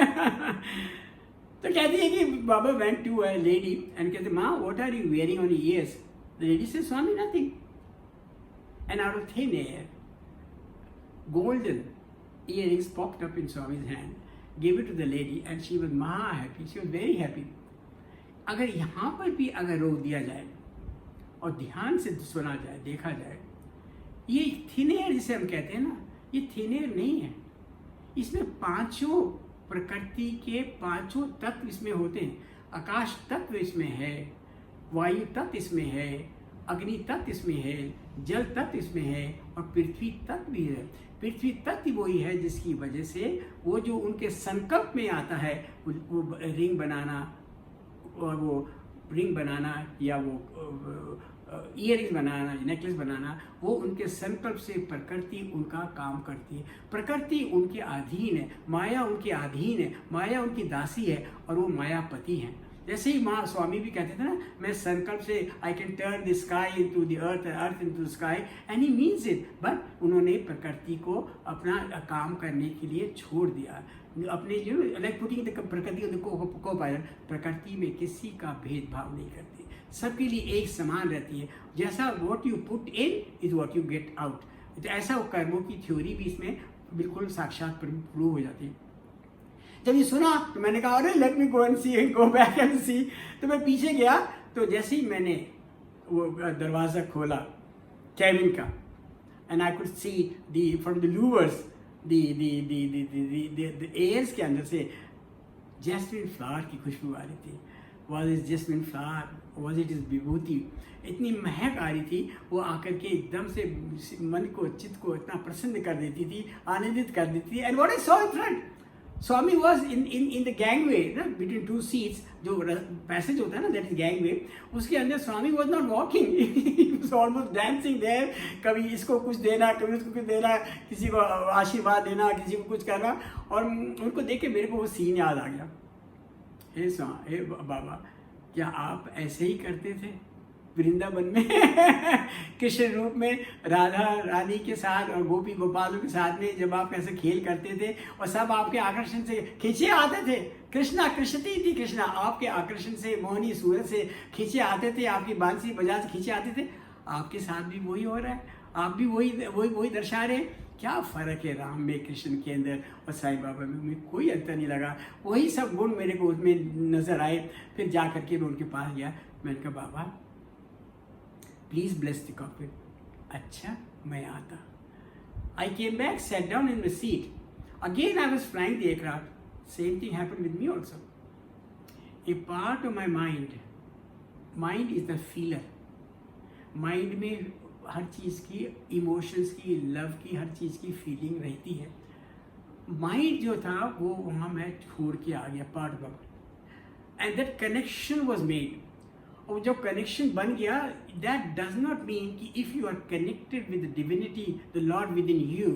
तो कहती है कि Baba went to a lady and कहते, Ma, what are you wearing on your ears? The lady says, Swami, nothing. And out of thin air, golden earrings popped up in Swami's hand. Gave it to the lady and she was maha happy. She was very happy. अगर यहाँ पर भी अगर रोक दिया जाए और ध्यान से सुना जाए, देखा जाए, ये थिन एयर जिसे हम कहते हैं ना, ये थिन एयर नहीं है। इसमें 5 प्रकृति के 5 तत्व इसमें होते हैं। आकाश तत्व इसमें है, वायु तत्व इसमें है, अग्नि तत्व इसमें है, जल तत्व इसमें है, और पृथ्वी तत्व भी है। पृथ्वी तत्व वही है जिसकी वजह से वो जो उनके संकल्प में आता है, वो रिंग बनाना, और वो रिंग बनाना या वो ईयरिंग बनाना, नेकलेस बनाना, वो उनके संकल्प से प्रकृति उनका काम करती है। प्रकृति उनके अधीन है, माया उनके अधीन है, माया उनकी दासी है, और वो मायापति हैं। जैसे ही माँ स्वामी भी कहते थे ना, मैं संकल्प से I can turn the sky into the earth, earth into the sky, and he means it. But उन्होंने प्रकृति को अपना काम करने के लिए छोड़ दिया। अपने लाइक पुटिंग द प्रकृति को पालन, प्रकृति में किसी का भेदभाव नहीं करती, सबके लिए एक समान रहती है। जैसा what you put in is what you get out. तो ऐसा कर्मों की थ्योरी भी इसमें बिल्कुल साक्षात प्रूव हो जाती है। जब ये सुना तो मैंने कहा अरे let me go and see, go back and see. तो मैं पीछे गया, तो जैसे ही मैंने वो दरवाज़ा खोला कैबिन का, and I could see the from the louvers the airs के अंदर से जैस्मिन फ्लावर की खुशबू आ रही थी। Was is jasmine flower was it is vibhuti, इतनी महक आ रही थी, वो आकर के एकदम से मन को, चित्त को इतना प्रसन्न कर देती थी, आनंदित कर देती थी. And what I saw in front, Swami was in the gangway ना, बिटवीन टू सीट्स, जो पैसेज होता है ना, दैट इज गैंगवे, उसके अंदर Swami was not walking, almost dancing there. कभी इसको कुछ देना, कभी उसको कुछ देना, किसी को आशीर्वाद देना, किसी को कुछ करना. और उनको देख के मेरे को वो सीन याद आ गया. हे बाबा, क्या आप ऐसे ही करते थे वृंदावन में कृष्ण रूप में राधा रानी के साथ और गोपी गोपालों के साथ में, जब आप ऐसे खेल करते थे और सब आपके आकर्षण से खींचे आते थे. कृष्णा कृष्णती थी, कृष्णा आपके आकर्षण से, मोहनी सूरत से खींचे आते थे, आपकी बांसी बजा से खींचे आते थे. आपके साथ भी वही हो रहा है, आप भी वही दर्शा रहे हैं. क्या फ़र्क है राम में, कृष्ण के अंदर और साईं बाबा में कोई अंतर नहीं लगा. वही सब गुण मेरे को उसमें नज़र आए. फिर जा करके मैं उनके पास गया. मैंने कहा Baba please bless the cockpit. अच्छा, मैं आता. I came back, sat down in the seat. Again I was flying the aircraft. Same thing happened with me also. A part of my mind is the feeler. Mind में हर चीज़ की, इमोशंस की, लव की, हर चीज़ की फीलिंग रहती है. माइंड जो था वो वहाँ मैं छोड़ के आ गया, part of. And that connection was made. और जब कनेक्शन बन गया, दैट डज नॉट मीन कि if you are connected with the divinity, the lord within you,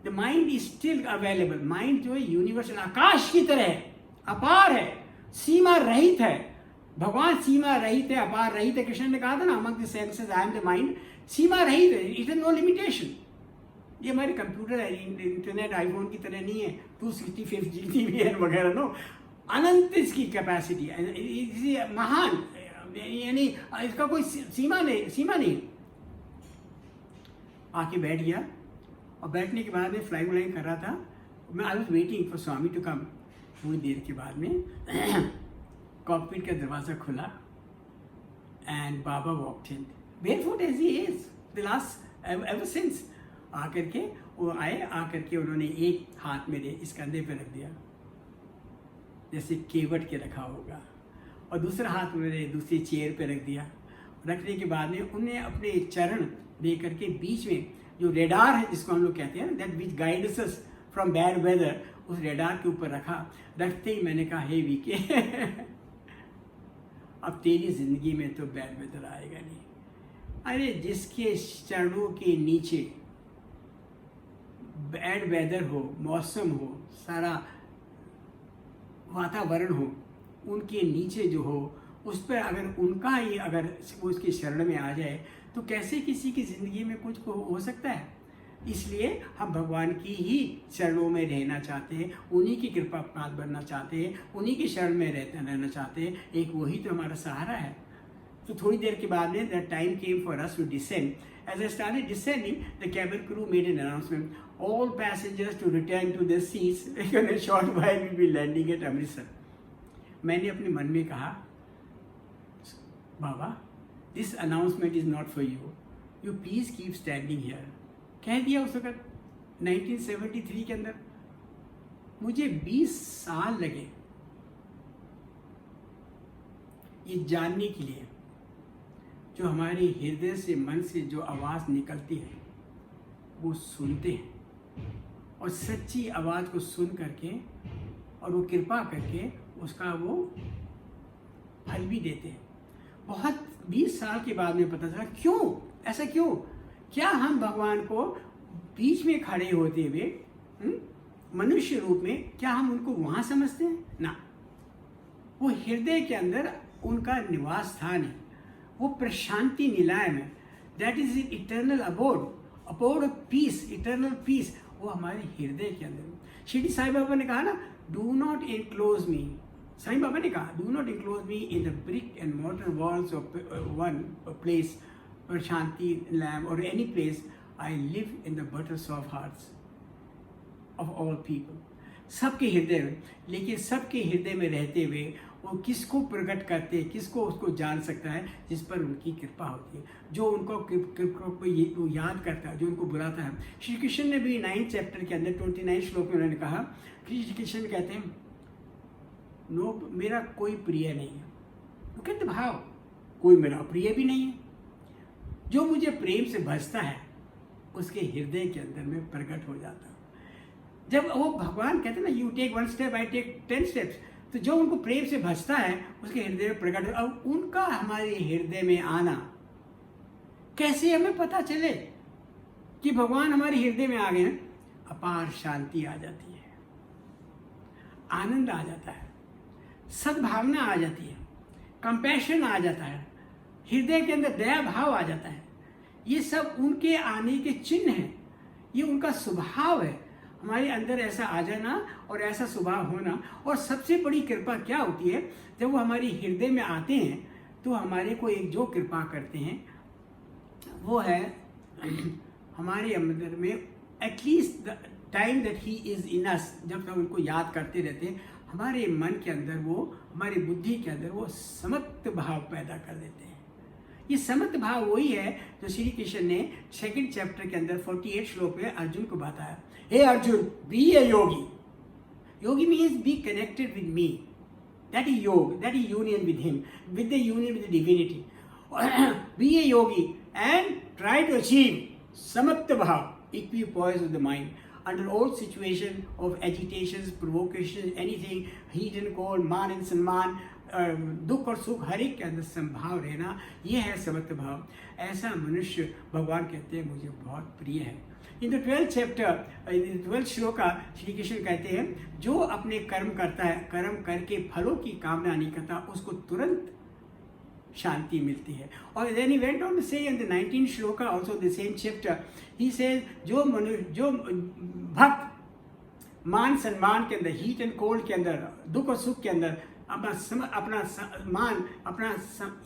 the mind is still available. Mind जो है यूनिवर्सल, आकाश की तरह है, अपार है, सीमा रहित है. भगवान सीमा रहित है, अपार रहित है. कृष्ण ने कहा था ना, among the senses I am the mind. सीमा रहित है, इट इज नो लिमिटेशन. ये हमारे कंप्यूटर है, इंटरनेट आईफोन की तरह नहीं है, 255 GB वगैरह. नो, अनंत इसकी कैपेसिटी है, महान, यानी इसका कोई सीमा नहीं. आके बैठ गया. और बैठने के बाद में फ्लाइंग व्लाइंग कर रहा था. मैं I was waiting for Swami to come. थोड़ी देर के बाद में कॉकपिट का दरवाज़ा खुला and Baba walked in, barefoot as he is, the last ever since. आकर के वो आए, आकर के उन्होंने एक हाथ मेरे इस कंधे पे रख दिया, जैसे केवट के रखा होगा, और दूसरा हाथ उन्होंने दूसरी चेयर पे रख दिया. रखने के बाद में उन्हें अपने चरण दे करके बीच में जो रेडार है, जिसको हम लोग कहते हैं, that which guides us from bad weather, उस रेडार के ऊपर रखा. रखते ही मैंने कहा, हे वीके अब तेरी जिंदगी में तो बैड वेदर आएगा नहीं. अरे जिसके चरणों के नीचे बैड वेदर हो, मौसम हो, सारा वातावरण हो, उनके नीचे जो हो, उस पर अगर उनका ही अगर वो उसकी शरण में आ जाए, तो कैसे किसी की ज़िंदगी में कुछ हो सकता है. इसलिए हम भगवान की ही चरणों में रहना चाहते हैं, उन्हीं की कृपा प्राप्त बनना चाहते हैं, उन्हीं की शरण में रहना चाहते हैं. एक वही तो हमारा सहारा है. तो थोड़ी देर के बाद में the time came for us to descend. As I started descending, the cabin crew made an announcement, all passengers to return to their seats, in a short while we will be landing at Amritsar. मैंने अपने मन में कहा, Baba this announcement is not for you, you please keep standing here. कह दिया उस वक्त 1973 के अंदर. मुझे 20 साल लगे ये जानने के लिए, जो हमारे हृदय से, मन से जो आवाज़ निकलती है वो सुनते हैं, और सच्ची आवाज़ को सुन करके और वो कृपा करके उसका वो फल भी देते हैं. बहुत 20 साल के बाद में पता चला, क्यों ऐसा, क्यों, क्या हम भगवान को बीच में खड़े होते हुए मनुष्य रूप में, क्या हम उनको वहाँ समझते हैं ना. वो हृदय के अंदर उनका निवास स्थान है, वो प्रशांति निलय में, that is eternal abode of peace, eternal peace, वो हमारे हृदय के अंदर. शिरडी साईं बाबा ने कहा ना, do not enclose me. Sai Baba ने कहा, do not enclose me in the brick and mortar walls of one place, Prasanthi लैम और any place. I live in the butter soft hearts of all people. सबके हृदय में, लेकिन सबके हृदय में रहते हुए वो किसको प्रकट करते हैं, किसको उसको जान सकता है, जिस पर उनकी कृपा होती है, जो उनको कृपा को याद करता है, जो उनको बुलाता है. श्री कृष्ण ने भी 9 चैप्टर के अंदर 29 श्लोक में उन्होंने कहा, श्री कृष्ण कहते हैं, नो मेरा कोई प्रिय नहीं है. वो कहते भाव, कोई मेरा प्रिय भी नहीं है। जो मुझे प्रेम से भजता है उसके हृदय के अंदर में प्रकट हो जाता हूँ। जब वो भगवान कहते हैं ना, you take 1 step I take 10 steps, तो जो उनको प्रेम से भजता है उसके हृदय में प्रकट हो। अब उनका हमारे हृदय में आना कैसे हमें पता चले कि भगवान हमारे हृदय में आ गए हैं? अपार शांति आ जाती है, आनंद आ जाता है, सद्भावना आ जाती है, कंपैशन आ जाता है, हृदय के अंदर दया भाव आ जाता है। ये सब उनके आने के चिन्ह हैं, ये उनका स्वभाव है, हमारे अंदर ऐसा आ जाना और ऐसा स्वभाव होना। और सबसे बड़ी कृपा क्या होती है? जब वो हमारे हृदय में आते हैं तो हमारे को एक जो कृपा करते हैं वो है हमारे अंदर में at least the time that he is in us, जब तक उनको याद करते रहते हैं, हमारे मन के अंदर वो, हमारी बुद्धि के अंदर वो समत्व भाव पैदा कर देते हैं। ये समत्व भाव वही है जो श्री कृष्ण ने 2nd चैप्टर के अंदर 48 श्लोक में अर्जुन को बताया। हे Arjun, be a yogi. Yogi means be connected with me, that is yoga, that is union with him, with the union with the divinity. Be a yogi and try to achieve samatva bhav, equipoise of the mind under all situation of agitations, provocations, anything, heat and cold, मान and सम्मान, दुख और सुख, हर एक के अंदर संभाव रहना, ये है समत्व भाव। ऐसा मनुष्य भगवान कहते हैं मुझे बहुत प्रिय है। In the 12th chapter, 12th श्लोक का श्री कृष्ण कहते हैं जो अपने कर्म करता है, कर्म करके फलों की कामना नहीं करता, उसको तुरंत शांति मिलती है। और then he went on to say in the 19th shloka, also the same chapter, he says जो भक्त मान सम्मान के अंदर, हीट एंड कोल्ड के अंदर, दुख और सुख के अंदर अपना मान, अपना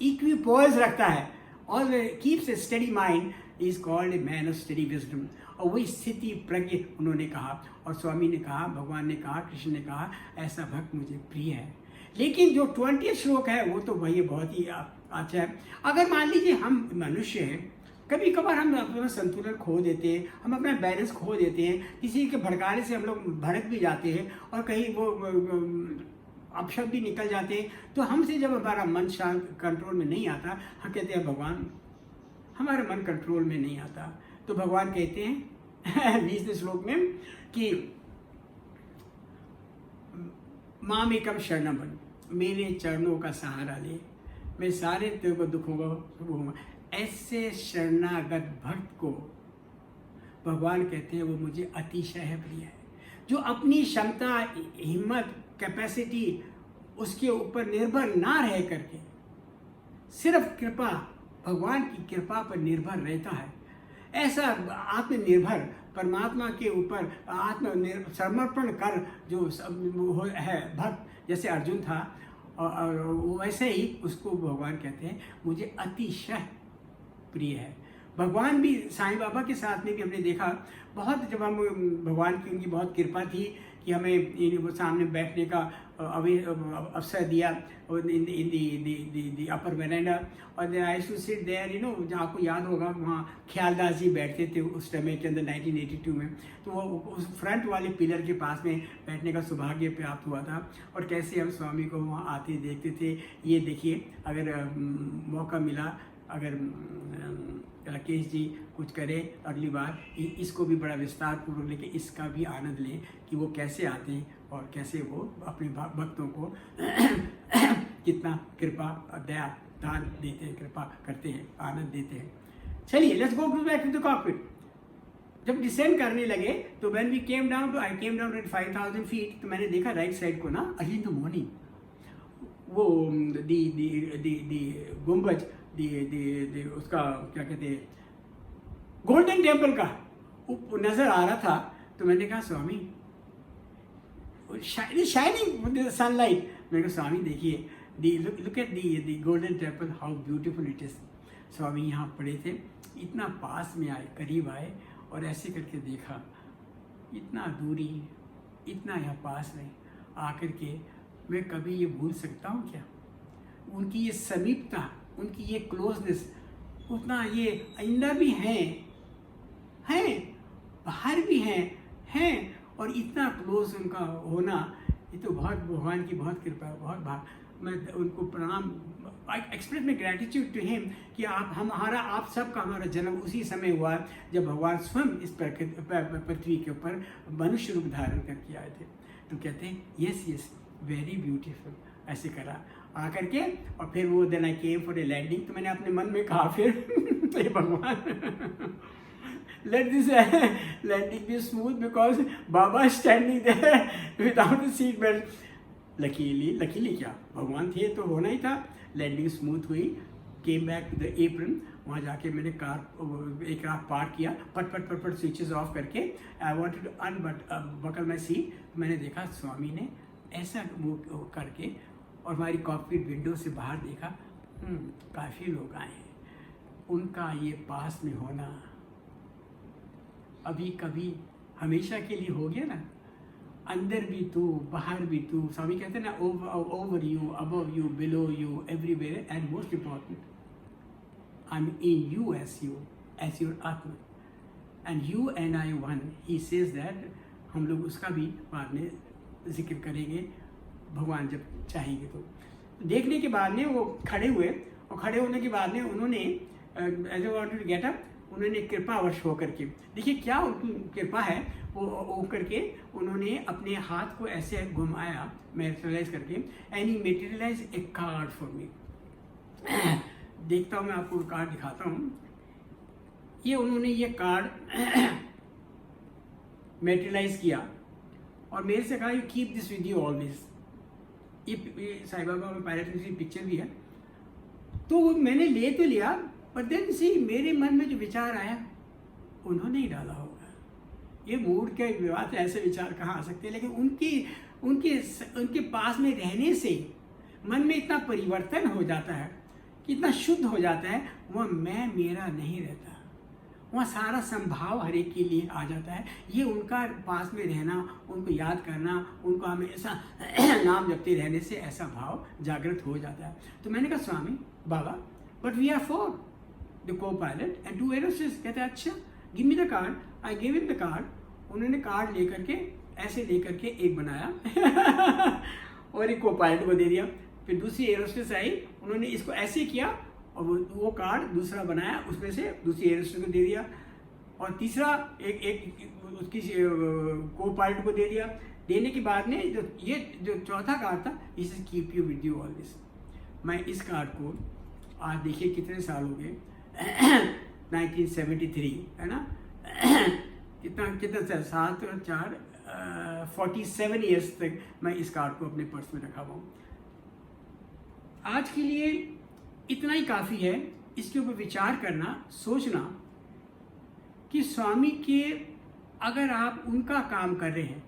इक्विपोइज रखता है और keeps A study mind, is called a man of study wisdom. और वही स्थिति प्रज्ञ उन्होंने कहा, और स्वामी ने कहा, भगवान ने कहा, कृष्ण ने कहा, ऐसा भक्त मुझे प्रिय है। लेकिन जो 20th श्लोक है वो तो वही बहुत ही अच्छा है। अगर मान लीजिए हम मनुष्य हैं, कभी कभार हम अपना संतुलन खो देते हैं, हम अपना बैलेंस खो देते हैं, किसी के भड़काने से हम लोग भड़क भी जाते हैं और कहीं वो अपशब्द भी निकल जाते हैं। तो हमसे जब हमारा मन शांत कंट्रोल में नहीं आता, हम कहते हैं भगवान हमारा मन कंट्रोल में नहीं आता। तो भगवान कहते हैं 20वें श्लोक में कि माम एकम शरणम बन, मेरे चरणों का सहारा ले, मैं सारे तेरे को दुख होगा। ऐसे शरणागत भक्त को भगवान कहते हैं वो मुझे अतिशय प्रिय है। जो अपनी क्षमता, हिम्मत, कैपेसिटी उसके ऊपर निर्भर ना रह करके सिर्फ कृपा, भगवान की कृपा पर निर्भर रहता है, ऐसा आत्मनिर्भर परमात्मा के ऊपर समर्पण कर जो है भक्त, जैसे अर्जुन था, और वैसे ही उसको भगवान कहते हैं मुझे अतिशय प्रिय है। भगवान भी साईं बाबा के साथ में भी हमने देखा, बहुत जब हम भगवान की उनकी बहुत कृपा थी कि हमें वो सामने बैठने का अवसर दिया इन दी अपर वेरांडा, और I used to sit there, जो आपको याद होगा वहाँ ख्यालदास जी बैठते थे उस समय के अंदर 1982 में। तो वो उस फ्रंट वाले पिलर के पास में बैठने का सौभाग्य प्राप्त हुआ था, और कैसे हम स्वामी को वहाँ आते देखते थे। ये देखिए, अगर मौका मिला, अगर राकेश जी कुछ करें अगली बार, इसको भी बड़ा विस्तार पूर्वक लेके इसका भी आनंद लें कि वो कैसे आते हैं और कैसे वो अपने भक्तों को कितना कृपा दया दान देते हैं, कृपा करते हैं, आनंद देते हैं। चलिए, let's go back to the cockpit. जब डिसेंड करने लगे तो when we came down to, I came down at 5000 feet, तो मैंने देखा राइट साइड को ना, अर्ली इन द मॉर्निंग वो दी गुम्बज, उसका क्या कहते हैं, गोल्डन टेम्पल का नजर आ रहा था। तो मैंने कहा स्वामी, शाइनिंग सनलाइट, मैंने कहा स्वामी देखिए, look at the Golden Temple, how beautiful it is. Swami यहाँ पड़े थे, इतना पास में आए, करीब आए और ऐसे करके देखा, इतना दूरी, इतना यहाँ पास में आकर के मैं कभी ये भूल सकता हूँ क्या? उनकी ये समीपता, उनकी ये क्लोजनेस, उतना ये अंदर भी हैं, बाहर भी हैं, और इतना क्लोज उनका होना, ये तो बहुत भगवान की बहुत कृपा है, बहुत मैं उनको प्रणाम I express my gratitude to him कि हमारा आप सबका हमारा जन्म उसी समय हुआ जब भगवान स्वयं इस पृथ्वी के ऊपर मनुष्य रूप धारण करके आए थे। तो कहते हैं यस यस वेरी ब्यूटीफुल, ऐसे करा आकर के। और फिर वो then I came for a landing, तो मैंने अपने मन में कहा फिर हे भगवान let this landing be smooth because Baba is standing there without the seat belt. Luckily क्या भगवान थे तो होना ही था। लैंडिंग स्मूथ हुई, came back to the apron, वहाँ जाके मैंने एक रात पार्क किया, पट स्विचेस ऑफ करके। I wanted to unbuckle my seat. मैंने देखा स्वामी ने ऐसा मूव करके और हमारी कॉकपिट विंडो से बाहर देखा, काफ़ी लोग आए हैं, उनका ये पास में होना अभी कभी हमेशा के लिए हो गया ना। अंदर भी तू बाहर भी तू, स्वामी कहते हैं ना, over you, above you, below you, everywhere, and most important I am in you as your atma, and you and I one. He says that. हम लोग उसका भी बाद में जिक्र करेंगे भगवान जब चाहेंगे। तो देखने के बाद में वो खड़े हुए, और खड़े होने के बाद में उन्होंने as I wanted to get up, उन्होंने कृपावश होकर के, देखिए क्या उनकी कृपा है, वो होकर के उन्होंने अपने हाथ को ऐसे घुमाया मैटेरियलाइज करके, and he materialise A card for me. देखता हूँ मैं आपको कार्ड दिखाता हूँ। ये उन्होंने ये कार्ड मेटेरियलाइज किया और मेरे से कहा you keep this with you always. ये साईं बाबा में पायलट की पिक्चर भी है। तो मैंने ले तो लिया, पर देन सी मेरे मन में जो विचार आया उन्होंने ही डाला होगा। ये मूड के विवाद ऐसे विचार कहाँ आ सकते हैं, लेकिन उनके पास में रहने से मन में इतना परिवर्तन हो जाता है कि इतना शुद्ध हो जाता है, वह मैं मेरा नहीं रहता, वहाँ सारा संभाव हर एक के लिए आ जाता है। ये उनका पास में रहना, उनको याद करना, उनको हमेशा नाम जपते रहने से ऐसा भाव जागृत हो जाता है। तो मैंने कहा Swami Baba, but we are four, the copilot and 2 air hostess. कहते हैं अच्छा give me the card. I give him the card. उन्होंने कार्ड लेकर के ऐसे लेकर के एक बनाया और एक को पायलट को दे दिया। फिर दूसरी एरोस्टेस आई, उन्होंने इसको ऐसे किया और वो कार्ड दूसरा बनाया, उसमें से दूसरी एरोस्टेस को दे दिया, और तीसरा एक उसकी को पायलट को दे दिया। देने के बाद में जो चौथा कार्ड था, इस keep you with you always. मैं इस कार्ड को आज देखिए कितने साल हो गए 1973 है ना कितना 7 और 4 47 ईयर्स तक मैं इस कार्ड को अपने पर्स में रखा हुआ हूँ। आज के लिए इतना ही काफ़ी है इसके ऊपर विचार करना, सोचना कि स्वामी के अगर आप उनका काम कर रहे हैं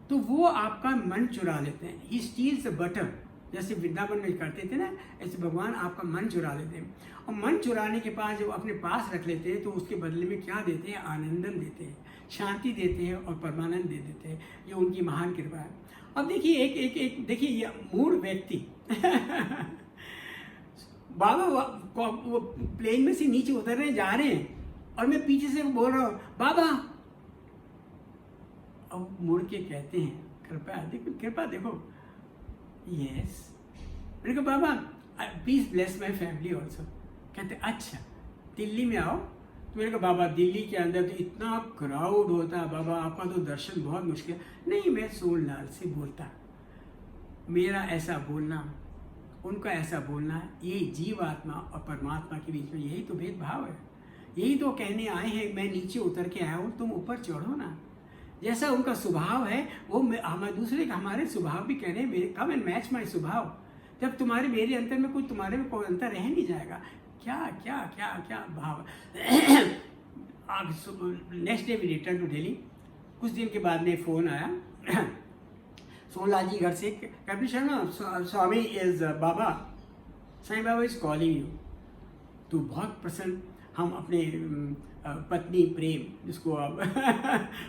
तो वो आपका मन चुरा लेते हैं। ही स्टील्स द बटर, जैसे वृंदावन में करते थे ना, ऐसे भगवान आपका मन चुरा लेते हैं। और मन चुराने के बाद जब अपने पास रख लेते हैं तो उसके बदले में क्या देते हैं? आनंदन देते हैं, शांति देते हैं और परमानंद दे देते हैं। ये उनकी महान कृपा है। अब देखिए एक देखिए ये मूढ़ व्यक्ति बाबा वो प्लेन में से नीचे उतरने जा रहे हैं और मैं पीछे से बोल रहा हूँ बाबा। अब मुड़ के कहते हैं कृपा देखो यस। मैंने कहा Baba please bless my family also. कहते अच्छा दिल्ली में आओ। तो मैंने कहा बाबा दिल्ली के अंदर तो इतना क्राउड होता है बाबा, आपका तो दर्शन बहुत मुश्किल। नहीं, मैं सोनलाल से बोलता। मेरा ऐसा बोलना, उनका ऐसा बोलना, ये जीव आत्मा और परमात्मा के बीच में यही तो भेदभाव है। यही तो कहने आए हैं मैं नीचे उतर के आया हूँ, तुम ऊपर चढ़ो ना। जैसा उनका स्वभाव है वो हमारे दूसरे का हमारे स्वभाव भी कह रहे हैं मेरे कम एंड मैच माई स्वभाव। जब तुम्हारे मेरे अंतर में तुम्हारे में कोई अंतर रह नहीं जाएगा। क्या क्या क्या क्या भाव। Next day we return to Delhi. कुछ दिन के बाद में फ़ोन आया सोनलाल जी घर से, captain Sharma Swami is Baba, Sai Baba is calling you. तो बहुत प्रसन्न। हम अपने पत्नी प्रेम, जिसको आप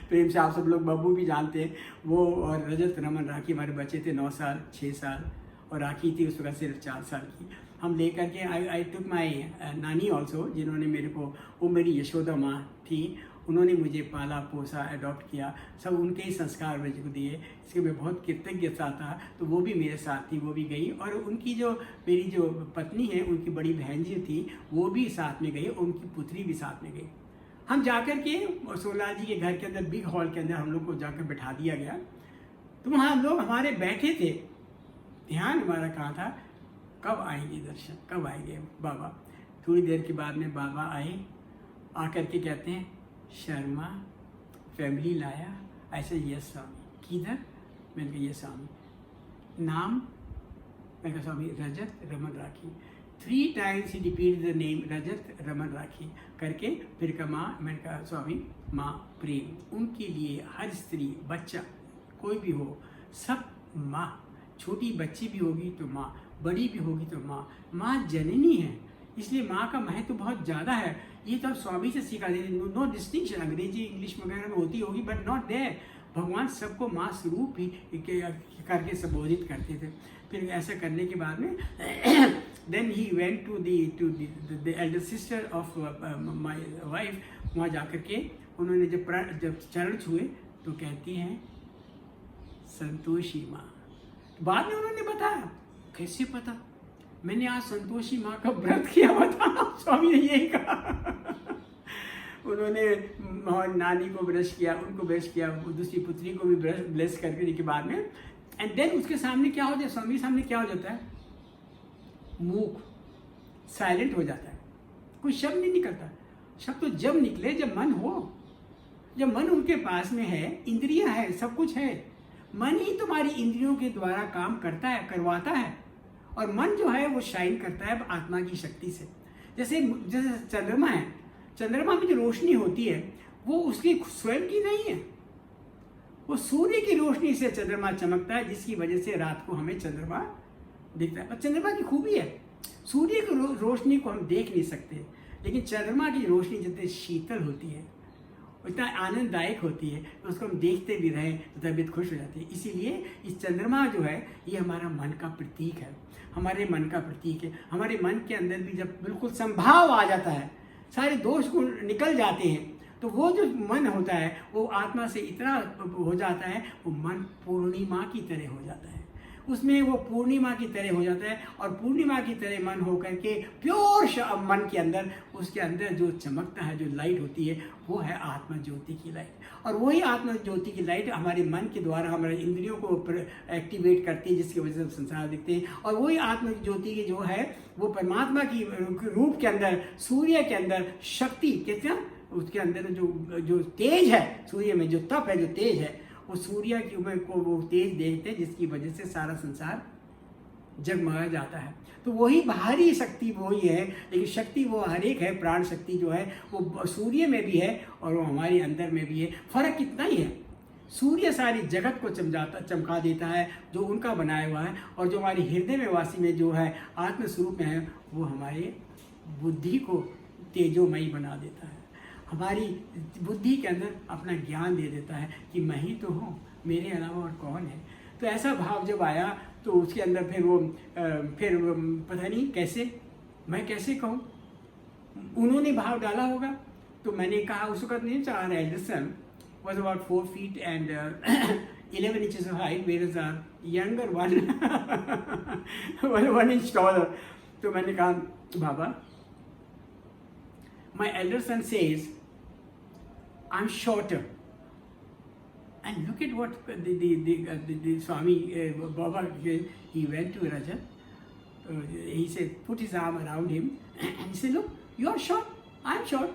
प्रेम से आप सब लोग बब्बू भी जानते हैं, वो और रजत रमन राखी, हमारे बच्चे थे 9 साल 6 साल और राखी थी उस वक्त सिर्फ 4 साल की। हम लेकर के आई टुक माई नानी ऑल्सो, जिन्होंने मेरे को, वो मेरी यशोदा माँ थी उन्होंने मुझे पाला पोसा, अडॉप्ट किया, सब उनके ही संस्कार मुझे को दिए, इसके मैं बहुत कृतज्ञता था। तो वो भी मेरे साथ थी, वो भी गई, और उनकी जो मेरी जो पत्नी है उनकी बड़ी बहन जी थी वो भी साथ में गई, और उनकी पुत्री भी साथ में गई। हम जाकर के सोमनाथ जी के घर के अंदर बिग हॉल के अंदर हम लोग को जाकर बैठा दिया गया। तो वहाँ हम लोग हमारे बैठे थे, ध्यान हमारा कहाँ था, कब आएंगे दर्शन, कब आएंगे बाबा। थोड़ी देर के बाद में बाबा आए, आकर के कहते हैं शर्मा फैमिली लाया, ऐसे यस स्वामी। किधर? मैंने कहा यस स्वामी। नाम? मैंने कहा Swami Rajat Raman Rakhi. 3 times he repeat the name Rajat Raman Rakhi करके फिर कहा माँ, मैंने कहा स्वामी माँ प्रेम, उनके लिए हर स्त्री बच्चा कोई भी हो सब माँ, छोटी बच्ची भी होगी तो माँ, बड़ी भी होगी तो माँ, माँ जननी है, इसलिए माँ का महत्व तो बहुत ज़्यादा है। ये तो आप स्वामी से सीखा देते, नो डिस्टिंक्शन, अंग्रेजी इंग्लिश वगैरह में होती होगी बट नॉट देयर। भगवान सबको माँ स्वरूप ही करके संबोधित करते थे। फिर ऐसा करने के बाद में then he went to the elder sister of my wife, वहाँ जाकर के उन्होंने जब चरण छुए तो कहती हैं संतोषी माँ। बाद में उन्होंने बताया, कैसे पता? मैंने आज संतोषी माँ का व्रत किया हुआ था, स्वामी ने यही कहा। उन्होंने नानी को ब्रश किया, उनको ब्रश किया, दूसरी पुत्री को भी ब्लेस करके के बाद में, एंड देन उसके सामने क्या हो जाता है, स्वामी के सामने क्या हो जाता है, मूक, साइलेंट हो जाता है, कोई शब्द नहीं निकलता। शब्द तो जब निकले जब मन हो, जब मन उनके पास में है, इंद्रियां है, सब कुछ है, मन ही तुम्हारी इंद्रियों के द्वारा काम करता है, करवाता है, और मन जो है वो शाइन करता है आत्मा की शक्ति से। जैसे चंद्रमा है, चंद्रमा में जो रोशनी होती है वो उसकी स्वयं की नहीं है, वो सूर्य की रोशनी से चंद्रमा चमकता है, जिसकी वजह से रात को हमें चंद्रमा दिखता है। और चंद्रमा की खूबी है, सूर्य की रोशनी को हम देख नहीं सकते, लेकिन चंद्रमा की रोशनी जितनी शीतल होती है, इतना आनंददायक होती है, तो उसको हम देखते भी रहें तो तबीयत खुश हो जाती है। इसीलिए इस चंद्रमा जो है ये हमारा मन का प्रतीक है, हमारे मन का प्रतीक है। हमारे मन के अंदर भी जब बिल्कुल संभाव आ जाता है, सारे दोष को निकल जाते हैं, तो वो जो मन होता है वो आत्मा से इतना हो जाता है, वो मन पूर्णिमा की तरह हो जाता है, उसमें वो पूर्णिमा की तरह हो जाता है। और पूर्णिमा की तरह मन होकर के प्योर मन के अंदर, उसके अंदर जो चमकता है, जो लाइट होती है, वो है आत्मा ज्योति की लाइट। और वही आत्मा ज्योति की लाइट हमारे मन के द्वारा हमारे इंद्रियों को एक्टिवेट करती है, जिसकी वजह से हम संसार दिखते हैं। और वही आत्मा ज्योति की जो है वो परमात्मा की रूप के अंदर, सूर्य के अंदर शक्ति, कहते हैं उसके अंदर जो तेज है, सूर्य में जो तप है, जो तेज है, वो सूर्य की को वो तेज देखते हैं, जिसकी वजह से सारा संसार जगमगा जाता है। तो वही बाहरी शक्ति वही है, लेकिन शक्ति वो हर एक है। प्राण शक्ति जो है वो सूर्य में भी है और वो हमारे अंदर में भी है। फर्क इतना ही है, सूर्य सारी जगत को चमका देता है जो उनका बनाया हुआ है, और जो हमारी हृदय में वासी में जो है आत्म स्वरूप में है, वो हमारे बुद्धि को तेजोमयी बना देता है, हमारी बुद्धि के अंदर अपना ज्ञान दे देता है कि मैं ही तो हूँ, मेरे अलावा और कौन है। तो ऐसा भाव जब आया तो उसके अंदर फिर वो पता नहीं कैसे, मैं कैसे कहूँ, उन्होंने भाव डाला होगा। तो मैंने कहा उस वक्त नहीं चाह रहा, Alderson was about 4 feet and 11 inches of height, whereas our younger one was 1 inch taller. तो मैंने कहा बाबा, my elder son says I'm shorter, and look at what the Swami Baba, he went to Rajat, he said, put his arm around him and he said, look, you are short, I'm short.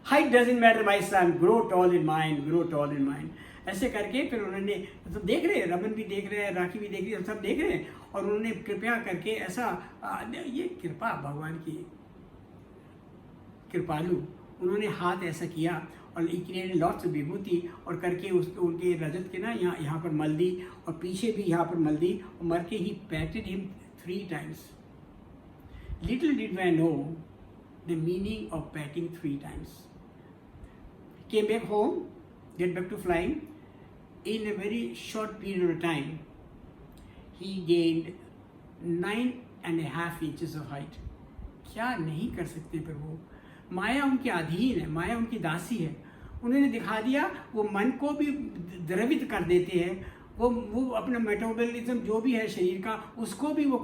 Height doesn't matter my son, grow tall in mind, grow tall in mind. ऐसे करके फिर उन्होंने, तो देख रहे हैं, रमन भी देख रहे हैं, राखी भी देख रही है, सब देख रहे हैं, और उन्होंने कृपया करके ऐसा, ये कृपा भगवान की कृपालु, उन्होंने हाथ ऐसा किया और लॉट्स ऑफ विभूति और करके उनके रजत के ना यहाँ पर मल दी, और पीछे भी यहाँ पर मल दी, और मर के ही पैटेड him 3 times. Little did I know the meaning of patting 3 times. Came back home, get back to flying. In a very short period of time, he gained 9.5 inches of height. क्या नहीं कर सकते प्रभु, माया उनके अधीन है, माया उनकी दासी है। उन्होंने दिखा दिया वो मन को भी द्रवित कर देते हैं, वो अपना मेटाबॉलिज्म जो भी है शरीर का उसको भी वो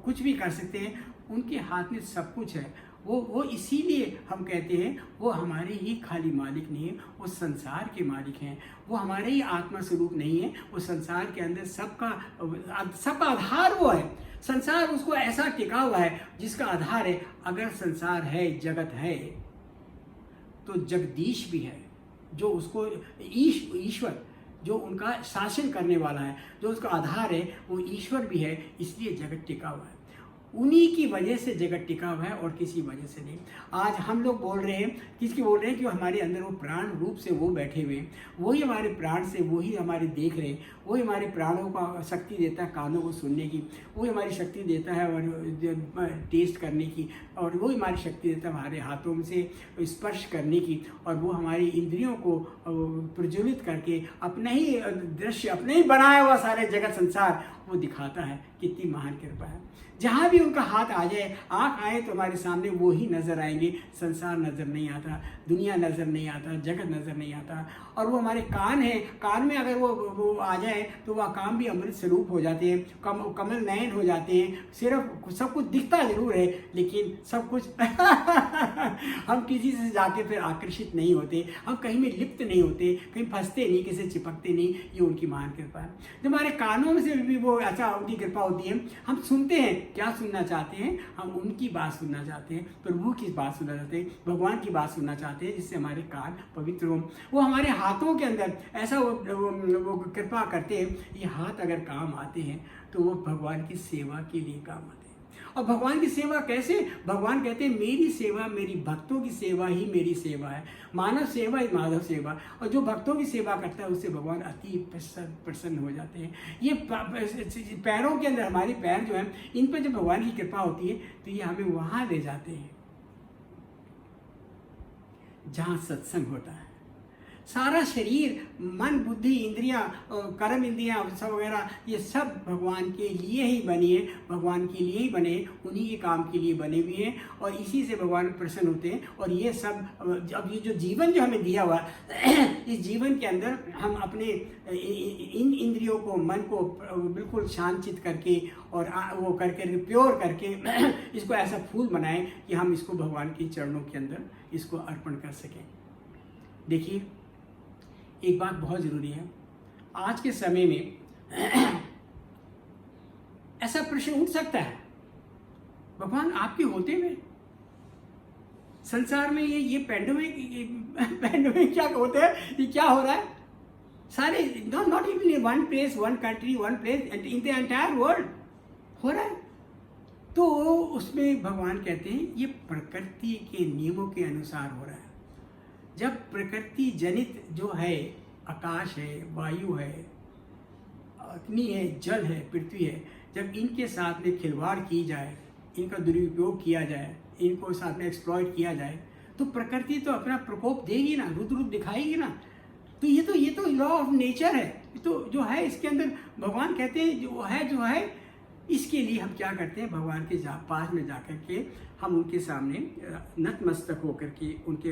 कुछ भी कर सकते हैं। उनके हाथ में सब कुछ है। वो इसीलिए हम कहते हैं वो हमारे ही खाली मालिक नहीं है, वो संसार के मालिक हैं। वो हमारे ही आत्मा स्वरूप नहीं है, वो संसार के अंदर सबका आधार वो है। संसार उसको ऐसा टिका हुआ है जिसका आधार है। अगर संसार है, जगत है, तो जगदीश भी है, जो उसको ईश्वर जो उनका शासन करने वाला है, जो उसका आधार है, वो ईश्वर भी है। इसलिए जगत टिका हुआ है। उन्हीं की वजह से जगत टिका हुआ है और किसी वजह से नहीं। आज हम लोग बोल रहे हैं, किसकी बोल रहे हैं? कि हमारे अंदर वो प्राण रूप से वो बैठे हुए हैं, वही हमारे प्राण से, वही हमारे देख रहे हैं, वही हमारे प्राणों को शक्ति देता है कानों को सुनने की, वही हमारी शक्ति देता है और टेस्ट करने की, और वही हमारी शक्ति देता है हमारे हाथों से स्पर्श करने की, और वो हमारी इंद्रियों को प्रज्वलित करके अपना ही दृश्य, अपने ही बनाया हुआ सारे जगत संसार वो दिखाता है। कितनी महान कृपा है। जहाँ भी उनका हाथ आ जाए, आँख आए तो हमारे सामने वो ही नज़र आएंगे। संसार नज़र नहीं आता, दुनिया नज़र नहीं आता, जगत नज़र नहीं आता। और वो हमारे कान हैं, कान में अगर वो आ जाए तो वह काम भी अमृत स्वरूप हो जाते हैं, कमल नयन हो जाते हैं। सिर्फ सब कुछ दिखता जरूर है, लेकिन सब कुछ हम किसी से जाके फिर आकर्षित नहीं होते, हम कहीं में लिप्त नहीं होते, कहीं फंसते नहीं, किसी से चिपकते नहीं। ये उनकी महान कृपा है। जब हमारे कानों में से भी वो अच्छा उनकी कृपा होती है, हम सुनते हैं। क्या सुनना चाहते हैं? हम उनकी बात सुनना चाहते हैं, प्रभु की बात सुनना चाहते हैं, भगवान की बात सुनना चाहते हैं, जिससे हमारे कान पवित्र हों। वो हमारे हाथों के अंदर ऐसा वो कृपा करते हैं। ये हाथ अगर काम आते हैं तो वो भगवान की सेवा के लिए काम आते हैं। और भगवान की सेवा कैसे? भगवान कहते हैं मेरी सेवा, मेरी भक्तों की सेवा ही मेरी सेवा है। मानव सेवा ही माधव सेवा। और जो भक्तों की सेवा करता है उससे भगवान अति प्रसन्न हो जाते हैं। ये पैरों के अंदर, हमारे पैर जो हैं, इन पर जब भगवान की कृपा होती है तो ये हमें वहां ले जाते हैं जहां सत्संग होता है। सारा शरीर, मन, बुद्धि, इंद्रियां, कर्म इंद्रियां सब वगैरह, ये सब भगवान के लिए ही बनी है, भगवान के लिए ही बने, उन्हीं के काम के लिए बने हुए हैं, और इसी से भगवान प्रसन्न होते हैं। और ये सब, अब ये जो जीवन जो हमें दिया हुआ इस जीवन के अंदर हम अपने इन इंद्रियों को, मन को बिल्कुल शांतित करके और वो करके प्योर करके इसको ऐसा फूल बनाएं कि हम इसको भगवान के चरणों के अंदर इसको अर्पण कर सकें। देखिए, एक बात बहुत ज़रूरी है। आज के समय में ऐसा प्रश्न उठ सकता है, भगवान आपके होते हुए संसार में ये पैंडेमिक क्या होता है, ये क्या हो रहा है? सारे not even one place, one country, one place, in the entire world हो रहा है। तो उसमें भगवान कहते हैं ये प्रकृति के नियमों के अनुसार हो रहा है। जब प्रकृति जनित जो है, आकाश है, वायु है, अग्नि है, जल है, पृथ्वी है, जब इनके साथ में खिलवाड़ की जाए, इनका दुरुपयोग किया जाए, इनको साथ में एक्सप्लॉइट किया जाए, तो प्रकृति तो अपना प्रकोप देगी ना, रुद्र रूप दिखाएगी ना। तो ये तो लॉ ऑफ नेचर है। तो जो है इसके अंदर भगवान कहते हैं जो है इसके लिए हम क्या करते हैं? भगवान के पास में जाकर के हम उनके सामने नतमस्तक होकर के, उनके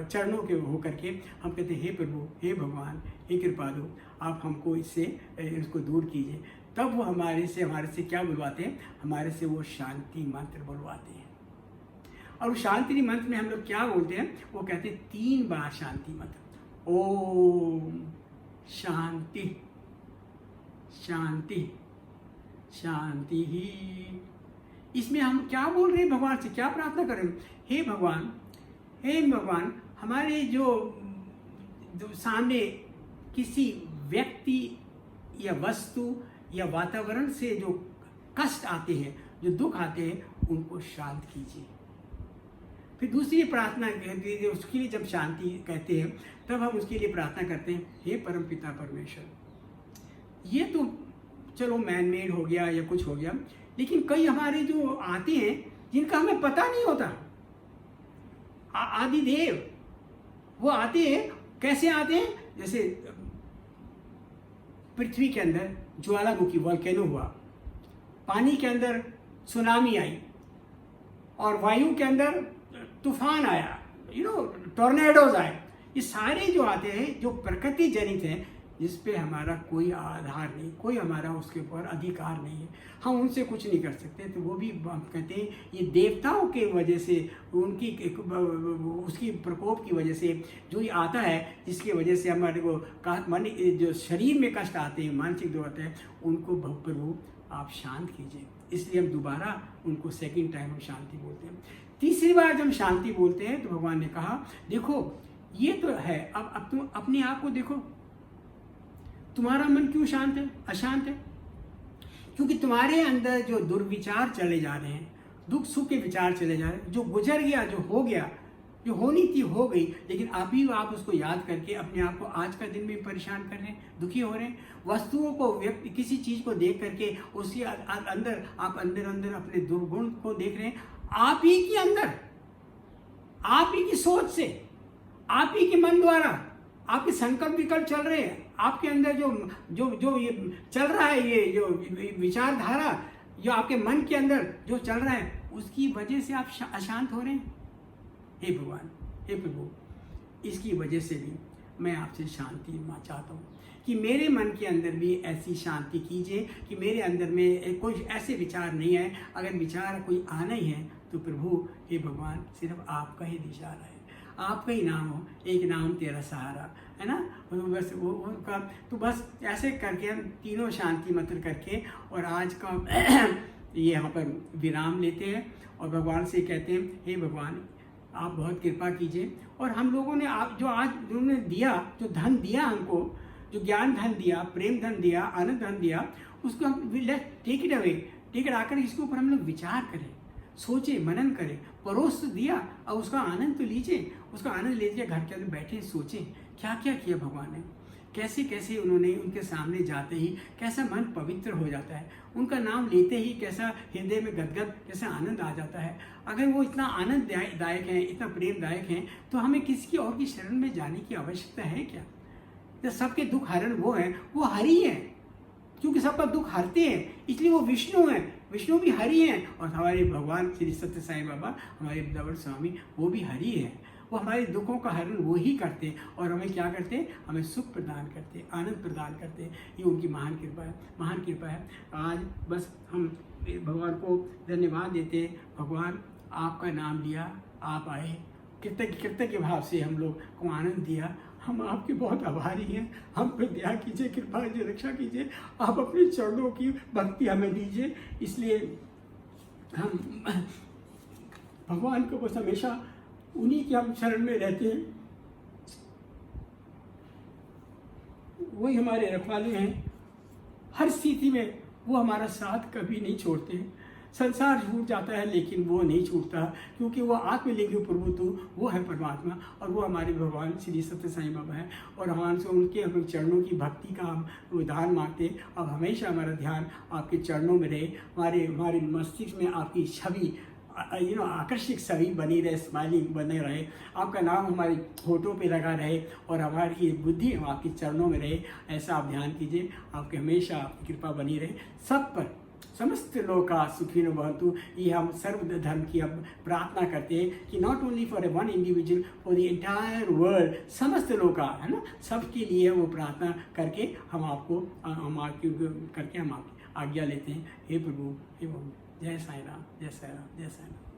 चरणों के होकर के हम कहते हैं हे प्रभु, हे भगवान, हे कृपालु, आप हमको इसको दूर कीजिए। तब वो हमारे से क्या बुलवाते हैं? हमारे से वो शांति मंत्र बुलवाते हैं। और वो शांति मंत्र में हम लोग क्या बोलते हैं? वो कहते हैं 3 बार शांति मंत्र, ओम शांति शांति शांति ही। इसमें हम क्या बोल रहे हैं? भगवान से क्या प्रार्थना कर रहे हैं? हे भगवान, हमारे जो सामने किसी व्यक्ति या वस्तु या वातावरण से जो कष्ट आते हैं, जो दुख आते हैं, उनको शांत कीजिए। फिर दूसरी प्रार्थना उसके लिए जब शांति कहते हैं तब हम उसके लिए प्रार्थना करते हैं, हे परम पिता परमेश्वर। ये तो चलो मैन मेड हो गया या कुछ हो गया, लेकिन कई हमारे जो आते हैं जिनका हमें पता नहीं होता, आदिदेव वो आते हैं। कैसे आते हैं? जैसे पृथ्वी के अंदर ज्वालामुखी वोल्केनो हुआ, पानी के अंदर सुनामी आई, और वायु के अंदर तूफान आया, टॉर्नेडोज आए, ये सारे जो आते हैं जो प्रकृति जनित हैं, जिस पे हमारा कोई आधार नहीं, कोई हमारा उसके ऊपर अधिकार नहीं है, हम उनसे कुछ नहीं कर सकते। तो वो भी हम कहते हैं ये देवताओं के वजह से, उनकी उसकी प्रकोप की वजह से जो ये आता है, जिसकी वजह से हमारे को मन जो शरीर में कष्ट आते हैं, मानसिक जो आते हैं, उनको प्रभु आप शांत कीजिए। इसलिए हम दोबारा उनको सेकंड टाइम हम शांति बोलते हैं। तीसरी बार जब हम शांति बोलते हैं तो भगवान ने कहा देखो ये तो है, अब तुम अपने आप को देखो, तुम्हारा मन क्यों शांत है, अशांत है? क्योंकि तुम्हारे अंदर जो दुर्विचार चले जा रहे हैं, दुख सुख के विचार चले जा रहे हैं, जो गुजर गया, जो हो गया, जो होनी थी हो गई, लेकिन आप उसको याद करके अपने आप को आज का दिन में परेशान कर रहे हैं, दुखी हो रहे हैं। वस्तुओं को, व्यक्ति, किसी चीज को देख करके उसके अंदर आप अंदर अपने दुर्गुण को देख रहे हैं। आप ही के अंदर, आप ही की सोच से, आप ही के मन द्वारा आपके संकल्प विकल्प चल रहे हैं, आपके अंदर जो ये चल रहा है, ये जो विचारधारा जो आपके मन के अंदर जो चल रहा है, उसकी वजह से आप अशांत हो रहे हैं। हे भगवान, हे प्रभु, इसकी वजह से भी मैं आपसे शांति चाहता हूँ कि मेरे मन के अंदर भी ऐसी शांति कीजिए कि मेरे अंदर में कोई ऐसे विचार नहीं है। अगर विचार कोई आना ही है तो प्रभु हे भगवान, सिर्फ आपका ही इशारा है, आपका ही नाम हो, एक नाम तेरा सहारा, है ना। बस तो बस ऐसे करके हम तीनों शांति मंत्र करके और आज का ये यहाँ पर विराम लेते हैं और भगवान से कहते हैं हे भगवान, आप बहुत कृपा कीजिए। और हम लोगों ने आप जो आज उन्होंने दिया, जो धन दिया हमको, जो ज्ञान धन दिया, प्रेम धन दिया, आनंद धन दिया, उसको हम take it away, take it आकर इसके ऊपर हम लोग विचार करें, सोचे, मनन करें। परोस दिया, अब उसका आनंद तो लीजिए, उसका आनंद लीजिए, घर के अंदर बैठे सोचें क्या क्या किया भगवान ने, कैसे कैसे उन्होंने, उनके सामने जाते ही कैसा मन पवित्र हो जाता है, उनका नाम लेते ही कैसा हृदय में गदगद, कैसा आनंद आ जाता है। अगर वो इतना आनंददायक हैं, इतना प्रेमदायक हैं, तो हमें किसी और की शरण में जाने की आवश्यकता है क्या? जब सबके दुख हरण वो हैं, वो हरि हैं, क्योंकि सबका दुख हरते हैं, इसलिए वो विष्णु हैं, विष्णु भी हरि हैं। और हमारे भगवान श्री सत्य साईं बाबा, हमारे वृंदावन स्वामी, वो भी हरि हैं। वो हमारे दुखों का हरण वो ही करते हैं और हमें क्या करते हैं, हमें सुख प्रदान करते हैं, आनंद प्रदान करते हैं। ये उनकी महान कृपा है, महान कृपा है। आज बस हम भगवान को धन्यवाद देते हैं। भगवान आपका नाम लिया, आप आए, कृतज्ञ भाव से हम लोग को आनंद दिया, हम आपके बहुत आभारी हैं। हम पर दया कीजिए, कृपा कीजिए, रक्षा कीजिए, आप अपने चरणों की भक्ति हमें दीजिए। इसलिए हम भगवान को बस हमेशा उन्हीं के हम शरण में रहते हैं, वही हमारे रखवाले हैं। हर स्थिति में वो हमारा साथ कभी नहीं छोड़ते हैं। संसार छूट जाता है लेकिन वो नहीं छूटता, क्योंकि वो आत्मलिंग प्रभु तो वो है परमात्मा, और वो हमारे भगवान श्री सत्य साईं बाबा है। और हमारे से उनके हम चरणों की भक्ति का हम दान मांगते। अब हमेशा हमारा ध्यान आपके चरणों में रहे, हमारे मस्तिष्क में आपकी छवि आकर्षक छवि बनी रहे, स्माइलिंग बने रहे, आपका नाम हमारे होठों पे लगा रहे और हमारी बुद्धि आपके चरणों में रहे। ऐसा आप ध्यान कीजिए, आपके हमेशा आपकी कृपा बनी रहे सब पर। समस्त लोका सुखिनो भवन्तु, ये हम सर्व धर्म की अब प्रार्थना करते हैं कि not only for one individual, for the entire world, समस्त लोका, है ना, सबके लिए वो प्रार्थना करके हम आपको करके हम आपकी आज्ञा लेते हैं। हे प्रभु, हे प्रभु, जय साईं राम, जय साईं राम, जय साईं राम।